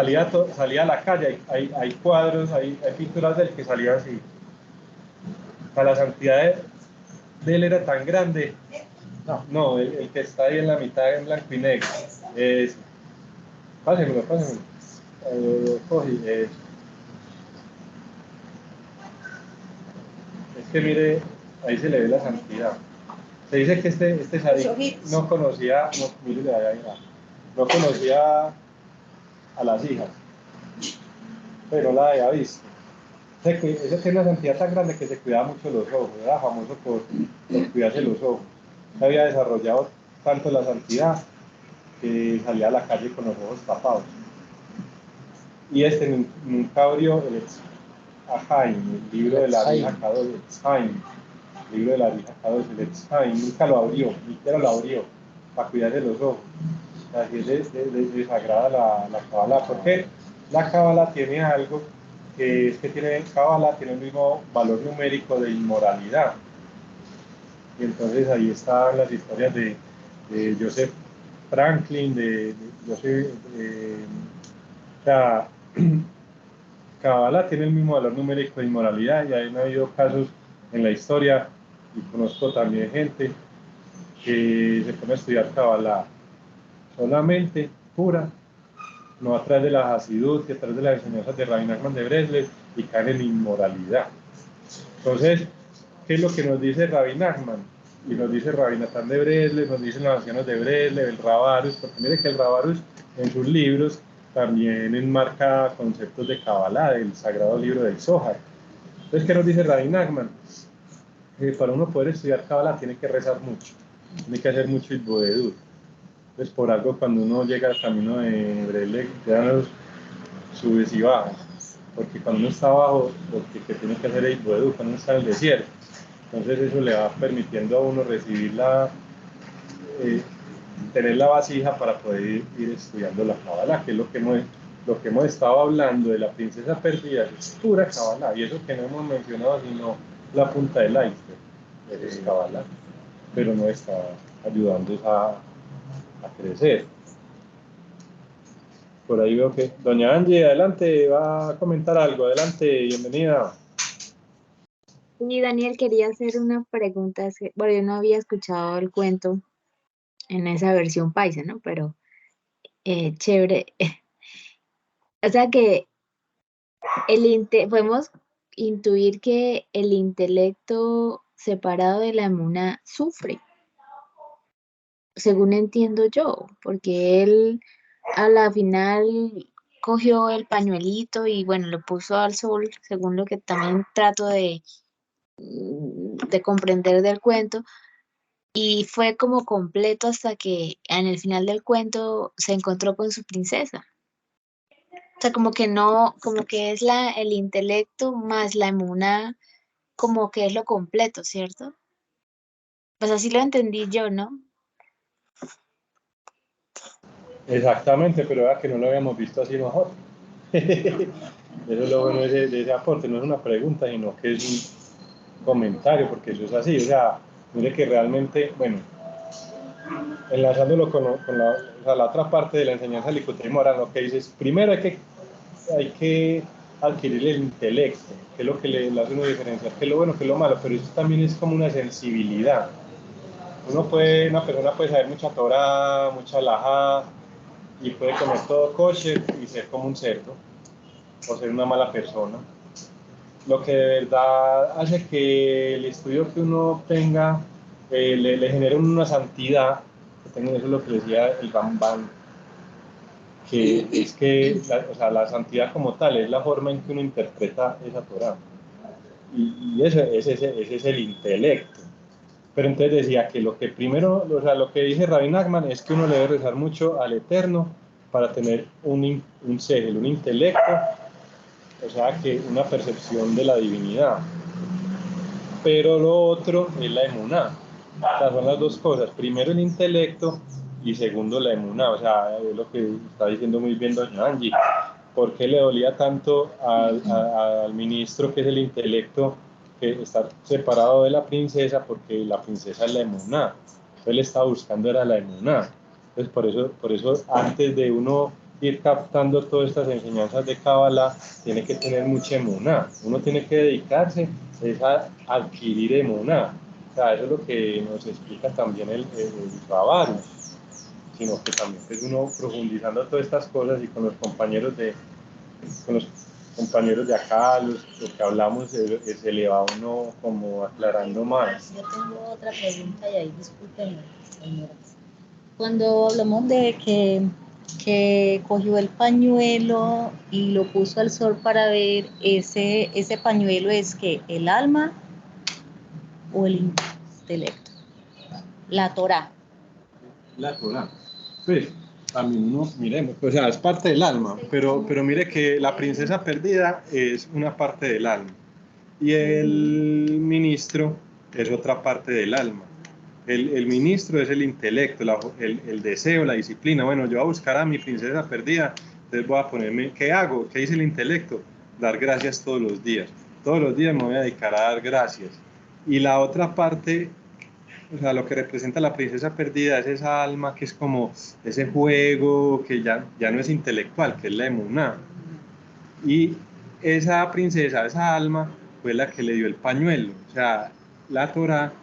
salía a la calle, hay cuadros, hay pinturas del que salía así. O sea, la santidad de él era tan grande. No, el que está ahí en la mitad en blanco y negro. Pásemelo. Cogí, es que mire, ahí se le ve la santidad. Se dice que este Sadik no conocía, mire, no conocía a las hijas, pero la había visto. Ese tiene una santidad tan grande que se cuidaba mucho los ojos, era famoso por cuidarse los ojos. Se había desarrollado tanto la santidad que salía a la calle con los ojos tapados. Y nunca abrió el Exhaim, el libro de la hija Kadosh, el libro de la hija Kadosh, el Exhaim, nunca lo abrió, ni siquiera lo abrió, para cuidarse los ojos. Así es sagrada la Kabbalah, porque la Kabbalah tiene algo que es que Kabbalah tiene el mismo valor numérico de inmoralidad. Y entonces ahí están las historias de Joseph Franklin, o sea, Kabbalah tiene el mismo valor numérico de inmoralidad y han habido casos en la historia, y conozco también gente que se pone a estudiar Kabbalah solamente pura, no a través de la Hasidut y a través de las enseñanzas de Rabbi Nachman de Breslev, y caen en inmoralidad. Entonces, ¿qué es lo que nos dice Rabbi Nachman? Y nos dice Rabbi Natán de Breslev, nos dicen los ancianos de Breslev, el Rabarus, porque mire que el Rabarus en sus libros también enmarca conceptos de Kabbalah, del sagrado libro del Zohar. Entonces, ¿qué nos dice Rabbi Nachman? Que para uno poder estudiar Kabbalah tiene que rezar mucho, tiene que hacer mucho Itboedut. Entonces, por algo, cuando uno llega al camino de Breslev, te dan los subes y bajas, porque cuando uno está abajo, lo que tiene que hacer es Itboedut, cuando uno está en el desierto. Entonces, eso le va permitiendo a uno recibir tener la vasija para poder ir estudiando la Kabbalah, que es lo que hemos estado hablando de la princesa perdida, es pura Kabbalah, y eso que no hemos mencionado sino la punta del iceberg, es Kabbalah, pero no está ayudando a crecer. Por ahí veo que doña Angie, adelante, va a comentar algo, adelante, bienvenida. Y Daniel, quería hacer una pregunta. Bueno, yo no había escuchado el cuento en esa versión paisa, ¿no? Pero chévere. O sea que podemos intuir que el intelecto separado de la emuná sufre, según entiendo yo, porque él a la final cogió el pañuelito y bueno, lo puso al sol, según lo que también trato de comprender del cuento, y fue como completo hasta que en el final del cuento se encontró con su princesa. O sea, como que no, como que es el intelecto más la emuná, como que es lo completo, ¿cierto? Pues así lo entendí yo, ¿no? Exactamente, pero vea que no lo habíamos visto así nosotros. Eso es lo bueno de ese aporte, no es una pregunta, sino que es un comentario, porque eso es así. O sea, mire que realmente, bueno, enlazándolo con la otra parte de la enseñanza de Likutei Moharan, lo que dice es, primero hay que adquirir el intelecto, que es lo que le hace uno diferenciar, que es lo bueno, que es lo malo, pero eso también es como una sensibilidad. Una persona puede saber mucha Torah, mucha halajá, y puede comer todo kosher y ser como un cerdo, o ser una mala persona. Lo que de verdad hace que el estudio que uno tenga le genere una santidad, eso es lo que decía el Ramban, que es que la santidad como tal es la forma en que uno interpreta esa Torah. Y ese es el intelecto. Pero entonces decía que lo que primero, lo que dice Rabbi Nachman es que uno le debe rezar mucho al Eterno para tener un sehel, un intelecto, o sea, que una percepción de la divinidad. Pero lo otro es la emuná. O sea, son las dos cosas. Primero el intelecto y segundo la emuná. O sea, es lo que está diciendo muy bien doña Angie. ¿Por qué le dolía tanto al ministro, que es el intelecto, que está separado de la princesa? Porque la princesa es la emuná. él estaba buscando era la emuná. Entonces por eso antes de uno ir captando todas estas enseñanzas de Kabbalah, tiene que tener mucha emuná. Uno tiene que dedicarse es a adquirir emuná. O sea, eso es lo que nos explica también el Rabarus, sino que también es uno profundizando todas estas cosas y con los compañeros de acá, lo que hablamos, se le va uno como aclarando más. Yo tengo otra pregunta y ahí discúlpenme, señoras. Cuando hablamos de que cogió el pañuelo y lo puso al sol para ver, ese pañuelo es que el alma o el intelecto, la Torá. La Torá. Pues, también uno, miremos, o sea, es parte del alma, pero mire que la princesa perdida es una parte del alma y el ministro es otra parte del alma. El ministro es el intelecto, el deseo, la disciplina. Bueno, yo voy a buscar a mi princesa perdida, entonces voy a ponerme, ¿qué hago? ¿Qué dice el intelecto? Dar gracias todos los días. Todos los días me voy a dedicar a dar gracias. Y la otra parte, o sea, lo que representa la princesa perdida es esa alma que es como ese juego que ya no es intelectual, que es la emuná. Y esa princesa, esa alma, fue la que le dio el pañuelo. O sea, la Torá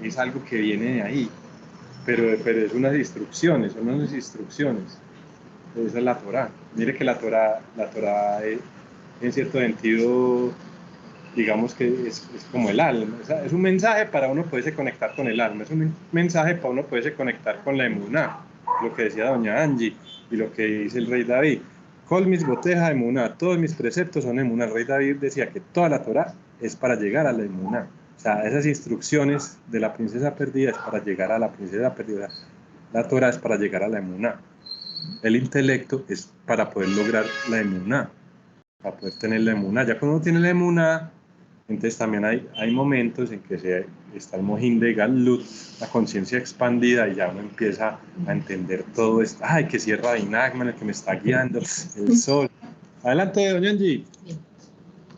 es algo que viene de ahí, pero es unas instrucciones, son unas instrucciones. Esa es la Torá. Mire que la Torá en cierto sentido, digamos que es como el alma. O sea, es un mensaje para uno poderse conectar con el alma, es un mensaje para uno poderse conectar con la emuná, lo que decía doña Angie y lo que dice el rey David. Kol mis boteja emuná, todos mis preceptos son emuná. El rey David decía que toda la Torá es para llegar a la emuná. O sea, esas instrucciones de la princesa perdida es para llegar a la princesa perdida. La Torá es para llegar a la emuná. El intelecto es para poder lograr la emuná, para poder tener la emuná. Ya cuando uno tiene la emuná, entonces también hay momentos en que está el mojín de Galut, la conciencia expandida, y ya uno empieza a entender todo esto. Ay, que si es Rabbi Nachman el que me está guiando, el sol. Adelante, doña Angie. Bien,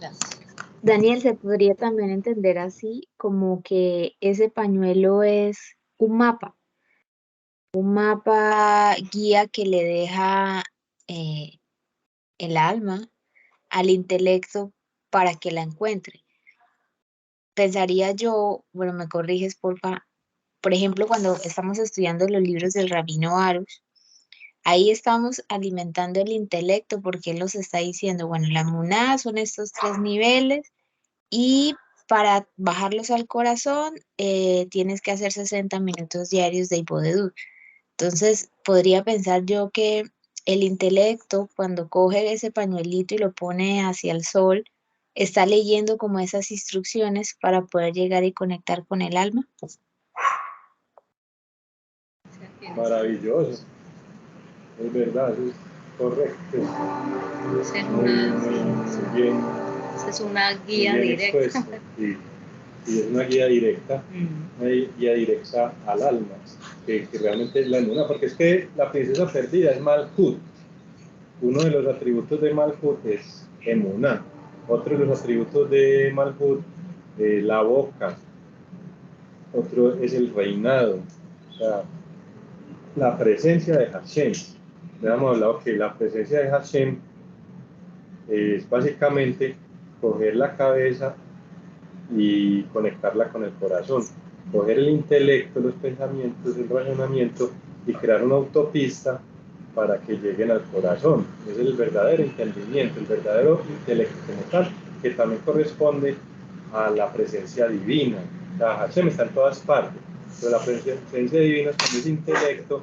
gracias. Daniel, se podría también entender así como que ese pañuelo es un mapa guía que le deja el alma al intelecto para que la encuentre. Pensaría yo, bueno, me corriges, porfa, por ejemplo, cuando estamos estudiando los libros del Rabino Arush, ahí estamos alimentando el intelecto porque él nos está diciendo, bueno, la muná son estos 3 niveles y para bajarlos al corazón tienes que hacer 60 minutos diarios de hipodedut. Entonces, podría pensar yo que el intelecto, cuando coge ese pañuelito y lo pone hacia el sol, está leyendo como esas instrucciones para poder llegar y conectar con el alma. Maravilloso. Es verdad, es correcto. Muy bien. Esa es una guía Bien directa. expuesto, sí. Y es una guía directa, una guía directa al alma, que realmente es la emuná, porque es que la princesa perdida es Malhut. Uno de los atributos de Malhut es emuná. Otro de los atributos de Malhut es la boca. Otro es el reinado, o sea, la presencia de Hashem. Ya hemos hablado que la presencia de Hashem es básicamente coger la cabeza y conectarla con el corazón, coger el intelecto, los pensamientos, el razonamiento y crear una autopista para que lleguen al corazón. Es el verdadero entendimiento, el verdadero intelecto como tal, que también corresponde a la presencia divina. O sea, Hashem está en todas partes, pero la presencia divina, cuando ese intelecto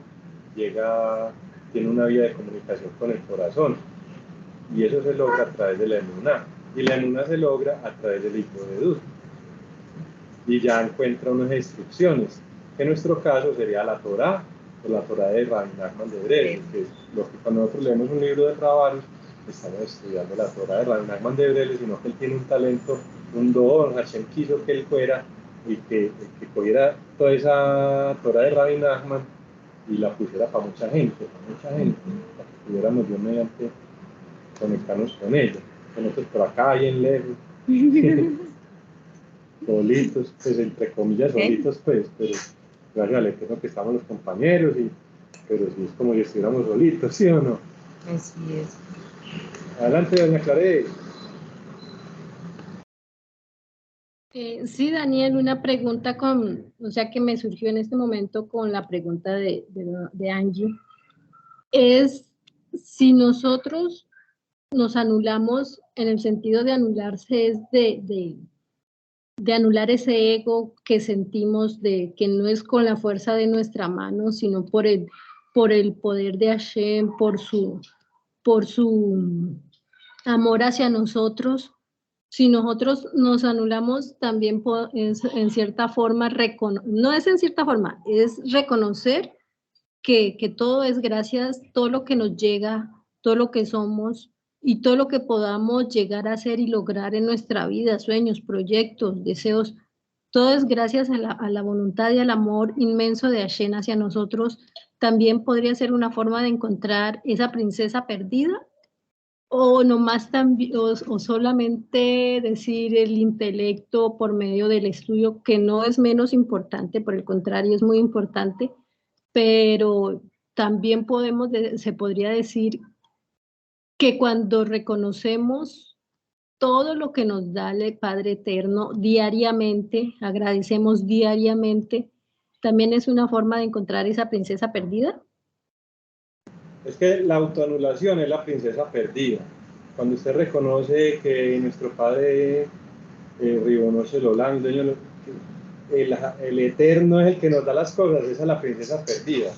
tiene una vía de comunicación con el corazón, y eso se logra a través de la emuná, y la emuná se logra a través del hipodedut, y ya encuentra unas instrucciones, que en nuestro caso sería la Torá, o la Torá de Rabbi Nachman de Brel, que es lo que cuando nosotros leemos un libro de Rabarus, estamos estudiando la Torá de Rabbi Nachman de Brel, sino que él tiene un talento, un don, Hashem quiso que él fuera, y que cogiera toda esa Torá de Rabbi Nachman y la pusiera para mucha gente, para que pudiéramos yo mediante conectarnos con ella. Nosotros por acá, bien lejos, solitos, pues entre comillas solitos, pues, gracias al Eterno que estamos los compañeros, pero si es como si estuviéramos solitos, ¿sí o no? Así es. Adelante, doña Claret. Sí, Daniel, una pregunta o sea, que me surgió en este momento con la pregunta de Angie, es si nosotros nos anulamos, en el sentido de anularse es de anular ese ego que sentimos, de que no es con la fuerza de nuestra mano, sino por el poder de Hashem, por su amor hacia nosotros. Si nosotros nos anulamos, también es en cierta forma, no es en cierta forma, es reconocer que todo es gracias, todo lo que nos llega, todo lo que somos y todo lo que podamos llegar a hacer y lograr en nuestra vida, sueños, proyectos, deseos, todo es gracias a la voluntad y al amor inmenso de Hashem hacia nosotros. También podría ser una forma de encontrar esa princesa perdida, o nomás también, o solamente decir el intelecto por medio del estudio, que no es menos importante, por el contrario, es muy importante, pero también se podría decir que cuando reconocemos todo lo que nos da el Padre Eterno diariamente, agradecemos diariamente, también es una forma de encontrar esa princesa perdida. Es que la autoanulación es la princesa perdida. Cuando usted reconoce que nuestro Padre Ribonoche Lolán, el Eterno es el que nos da las cosas, esa es la princesa perdida.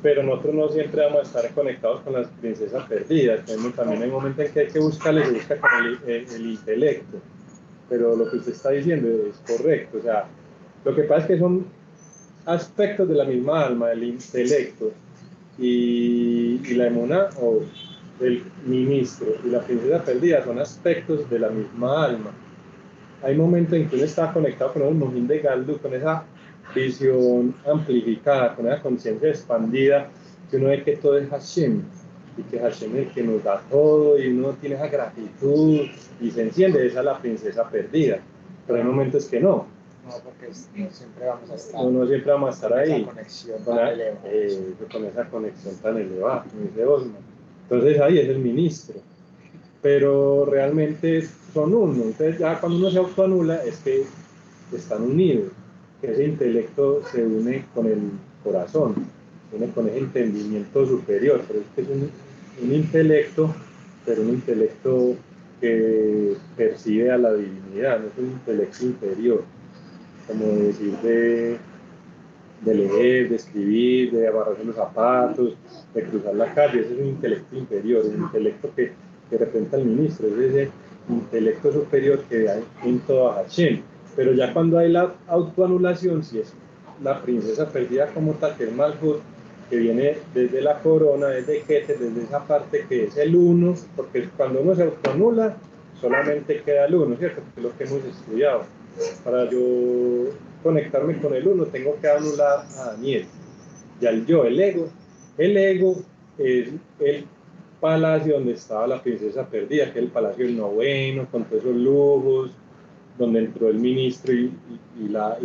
Pero nosotros no siempre vamos a estar conectados con las princesas perdidas. También hay momentos en que hay que buscarle, se busca con el intelecto. Pero lo que usted está diciendo es correcto. O sea, lo que pasa es que son aspectos de la misma alma, el intelecto y la emuná, o el ministro y la princesa perdida, son aspectos de la misma alma. Hay momentos en que uno está conectado con el mojín de Galdu, con esa visión amplificada, con esa conciencia expandida, que uno ve que todo es Hashem, y que Hashem es el que nos da todo, y uno tiene esa gratitud, y se enciende. Esa es la princesa perdida. Pero hay momentos que no. No, porque no siempre vamos a estar. No siempre vamos a estar ahí. Con esa conexión Con esa conexión tan tan elevada. elevada, como dice Osman. Entonces ahí es el ministro. Pero realmente son uno. Entonces ya cuando uno se autoanula es que están unidos, que ese intelecto se une con el corazón, se une con ese entendimiento superior. Pero es que es un intelecto, pero un intelecto que percibe a la divinidad, no es un intelecto inferior, como decir de leer, de escribir, de amarrarse los zapatos, de cruzar la calle. Ese es un intelecto inferior, un intelecto que representa al ministro, es ese intelecto superior que hay en toda Hashem. Pero ya cuando hay la autoanulación, si es la princesa perdida como tal, que es Malhut, que viene desde la corona, desde Keter, desde esa parte que es el uno, porque cuando uno se autoanula, solamente queda el uno, ¿cierto? Porque es lo que hemos estudiado. Para yo conectarme con el uno, tengo que anular a Daniel y al yo, el ego. El ego es el palacio donde estaba la princesa perdida, que es el palacio del noveno, con todos esos lujos, donde entró el ministro y la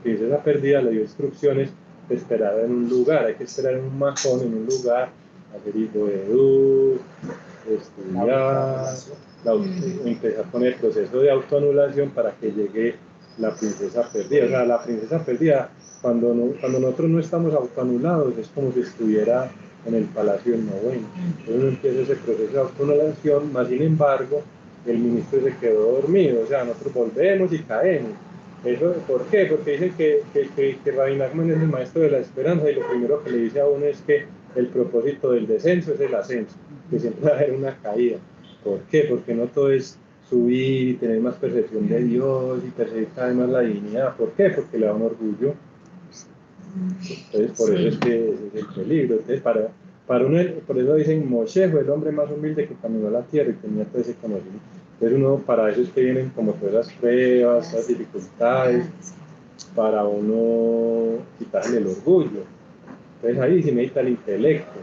princesa perdida le dio instrucciones de esperar en un lugar. Hay que esperar en un majón, en un lugar, hacer hijo de Edu, estudiar, empezar con el proceso de autoanulación para que llegue la princesa perdida. O sea, la princesa perdida, cuando nosotros no estamos autoanulados, es como si estuviera en el palacio del noveno. Entonces uno empieza ese proceso de autoanulación, más sin embargo, el ministro se quedó dormido. O sea, nosotros volvemos y caemos. ¿Eso por qué? Porque dicen que Rabbi Nachman es el maestro de la esperanza, y lo primero que le dice a uno es que el propósito del descenso es el ascenso, que siempre va a haber una caída. ¿Por qué? Porque no todo es subir y tener más percepción de Dios y percibir cada vez más la divinidad. ¿Por qué? Porque le da un orgullo. Entonces, por eso es que ese es el peligro. Entonces, para uno, por eso dicen, Moshe fue el hombre más humilde que caminó a la tierra y tenía todo ese conocimiento. Entonces, uno, para eso es que vienen como todas las pruebas, las dificultades, para uno quitarle el orgullo. Entonces, ahí se necesita el intelecto.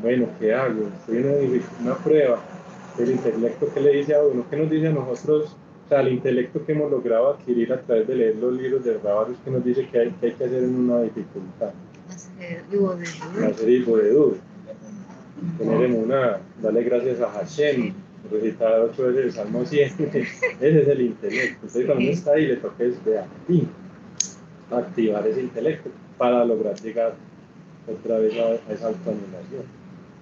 Bueno, ¿qué hago? Estoy en una prueba. El intelecto, ¿qué le dice a uno? ¿Qué nos dice a nosotros sea, el intelecto que hemos logrado adquirir a través de leer los libros de Rabarus, que nos dice que hay que hacer en una dificultad. Hacer Ibodedú. Hacer Ibodedú, tener emuná, darle gracias a Hashem, recitar 8 veces el Salmo 100, ese es el intelecto. Entonces cuando uno está ahí le toca es de aquí, activar ese intelecto para lograr llegar otra vez a esa autoanulación.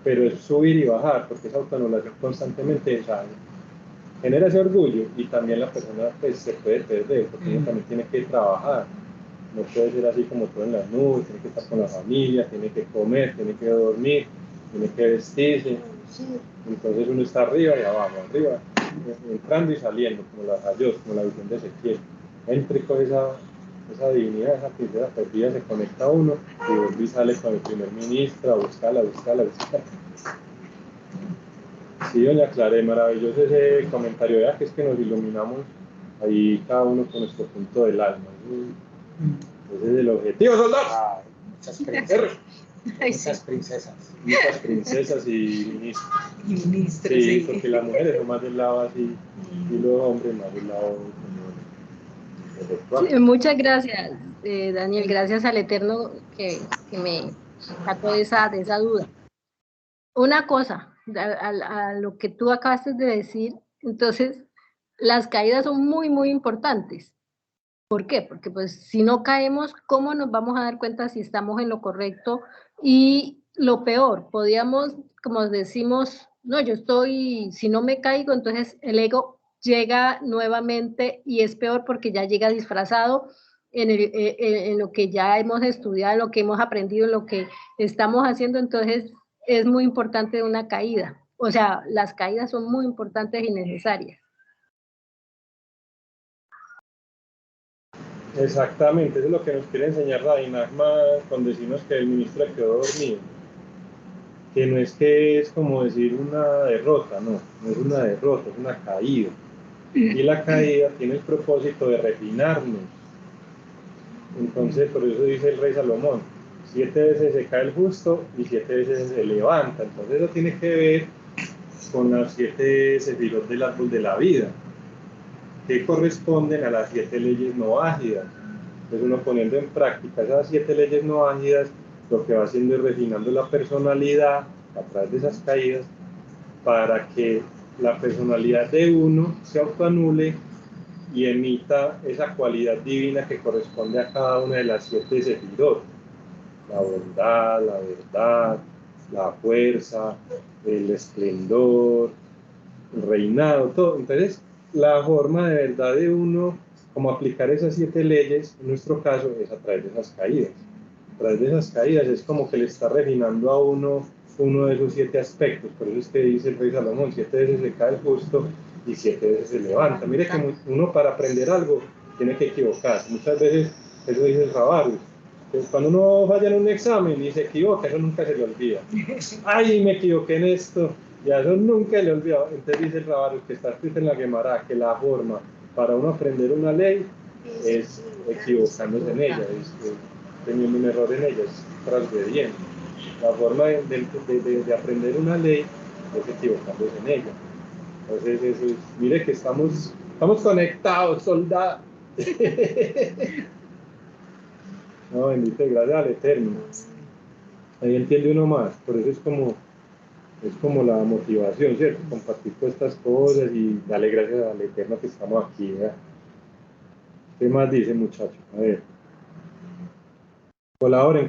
Pero es subir y bajar, porque esa autoanulación constantemente genera ese orgullo y también la persona pues, se puede perder, porque uno también tiene que trabajar. No puede ser así como todo en las nubes, tiene que estar con la familia, tiene que comer, tiene que dormir, tiene que vestirse. Entonces uno está arriba y abajo, arriba, entrando y saliendo, como la Dios, como la visión de Ezequiel. Entra y coge esa divinidad, esa princesa perdida, se conecta a uno y vuelve y sale con el primer ministro a buscarla. Sí, doña Clara, maravilloso ese comentario, vea que es que nos iluminamos ahí cada uno con nuestro punto del alma. Ese es el objetivo, soldado. Muchas princesas. Muchas princesas y ministros. Sí, porque las mujeres son más del lado así y los hombres más del lado Sí, muchas gracias, Daniel. Gracias al Eterno que me sacó de esa duda. Una cosa, a lo que tú acabaste de decir, entonces, las caídas son muy, muy importantes. ¿Por qué? Porque pues si no caemos, ¿cómo nos vamos a dar cuenta si estamos en lo correcto? Y lo peor, podríamos, como decimos, no, si no me caigo, entonces el ego llega nuevamente y es peor porque ya llega disfrazado en lo que ya hemos estudiado, en lo que hemos aprendido, en lo que estamos haciendo, entonces es muy importante una caída. O sea, las caídas son muy importantes y necesarias. Exactamente, eso es lo que nos quiere enseñar Rabbi Nachman cuando decimos que el ministro quedó dormido. Que no es que es como decir una derrota, no es una derrota, es una caída. Y la caída tiene el propósito de refinarnos. Entonces, por eso dice el rey Salomón, 7 veces se cae el justo y 7 veces se levanta. Entonces eso tiene que ver con las 7 sefirot del árbol de la vida, que corresponden a las 7 leyes no ágidas. Entonces uno poniendo en práctica esas 7 leyes no ágidas, lo que va haciendo es refinando la personalidad a través de esas caídas para que la personalidad de uno se autoanule y emita esa cualidad divina que corresponde a cada una de las 7 sefirot: la bondad, la verdad, la fuerza, el esplendor, el reinado, todo. Entonces, la forma de verdad de uno, como aplicar esas 7 leyes, en nuestro caso, es a través de esas caídas. A través de esas caídas es como que le está refinando a uno de esos 7 aspectos. Por eso es que dice el rey Salomón, 7 veces se cae el justo y 7 veces se levanta. Mire que uno para aprender algo tiene que equivocarse. Muchas veces, eso dice el Rabarus, que cuando uno falla en un examen y se equivoca, eso nunca se le olvida. Ay, me equivoqué en esto, ya eso nunca le olvidó. Entonces dice el Rabarus, que está escrito en la Gemara, que la forma para uno aprender una ley es equivocándose en ella, es teniendo un error en ella, es transgrediendo. La forma de aprender una ley es equivocándose en ella. Entonces eso es, mire que estamos conectados, soldados. No, bendito, gracias al Eterno. Ahí entiende uno más, por eso es como la motivación, ¿cierto? Compartir todas estas cosas y darle gracias al Eterno que estamos aquí, ¿verdad? ¿Qué más dice, muchacho? A ver. Colaboren.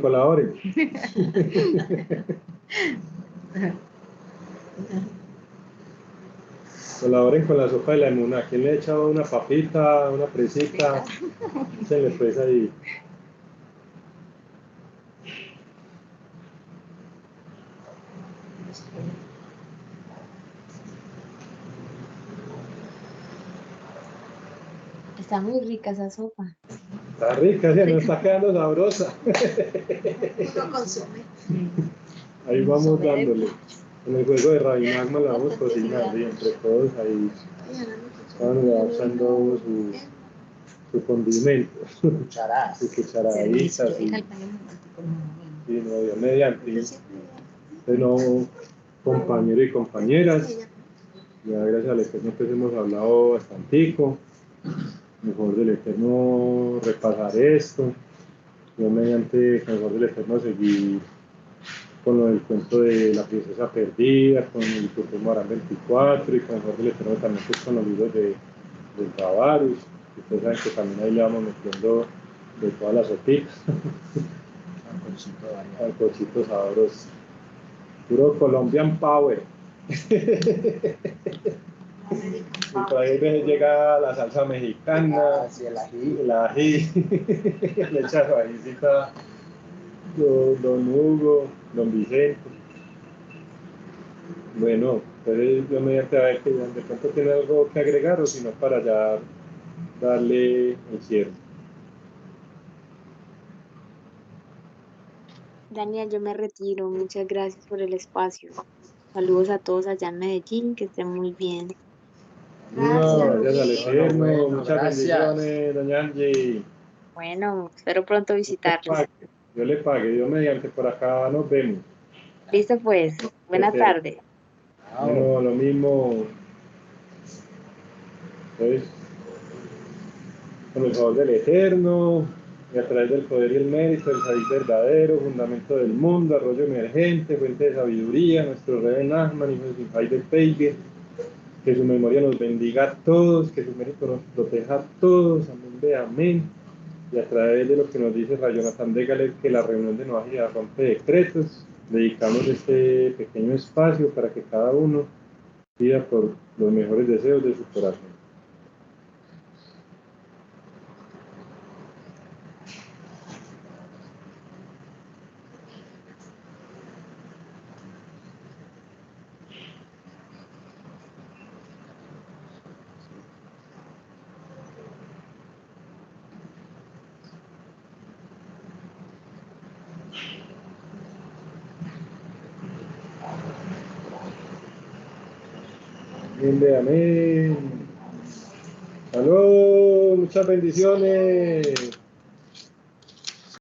Colaboren con la sopa de la emuná. ¿Quién le ha echado una papita, una presita? Échenle pues ahí. Está muy rica esa sopa. Está rica, ¿sí? Nos está quedando sabrosa. Lo consume. Ahí vamos dándole. En el juego de Rabbi Nachman la vamos cocinando y entre todos ahí van echando su condimento, su cucharadita. Sí, no, Dios mediante. De nuevo, compañeros y compañeras, ya gracias al Eterno que hemos hablado bastantico. con el favor del Eterno repasar esto, yo mediante, con el favor del Eterno seguir con lo del cuento de la princesa perdida, con el Supremo Arán 24 y con el favor del Eterno también pues, con los libros de Tabarus. Ustedes saben que también ahí le vamos metiendo de todas las opicas. Sancochito sabroso. Puro Colombian Power. Y por ahí llega la salsa mexicana, el ají, le echa su ajicita don Hugo, don Vicente. Bueno, entonces yo mediante a ver que de pronto tiene algo que agregar o si no para ya darle el cierre. Daniel, yo me retiro. Muchas gracias por el espacio. Saludos a todos allá en Medellín, que estén muy bien. Gracias al Eterno, Bueno, muchas gracias. bendiciones, doña Angie. Bueno, espero pronto visitarlos. Yo le pague, Dios mediante por acá nos vemos. Listo pues, buena Eterno. tarde. Bueno, lo mismo. Entonces, con el favor del Eterno, y a través del poder y el mérito, el Sadik verdadero, fundamento del mundo, arroyo emergente, fuente de sabiduría, nuestro rey Nachman, hijo de Sinjai de Peige, que su memoria nos bendiga a todos, que su mérito nos proteja a todos, amén de amén. Y a través de lo que nos dice Rayonatán de Galer, que la reunión de Noagia rompe decretos, dedicamos este pequeño espacio para que cada uno pida por los mejores deseos de su corazón. Amén de amén. Saludos, muchas bendiciones.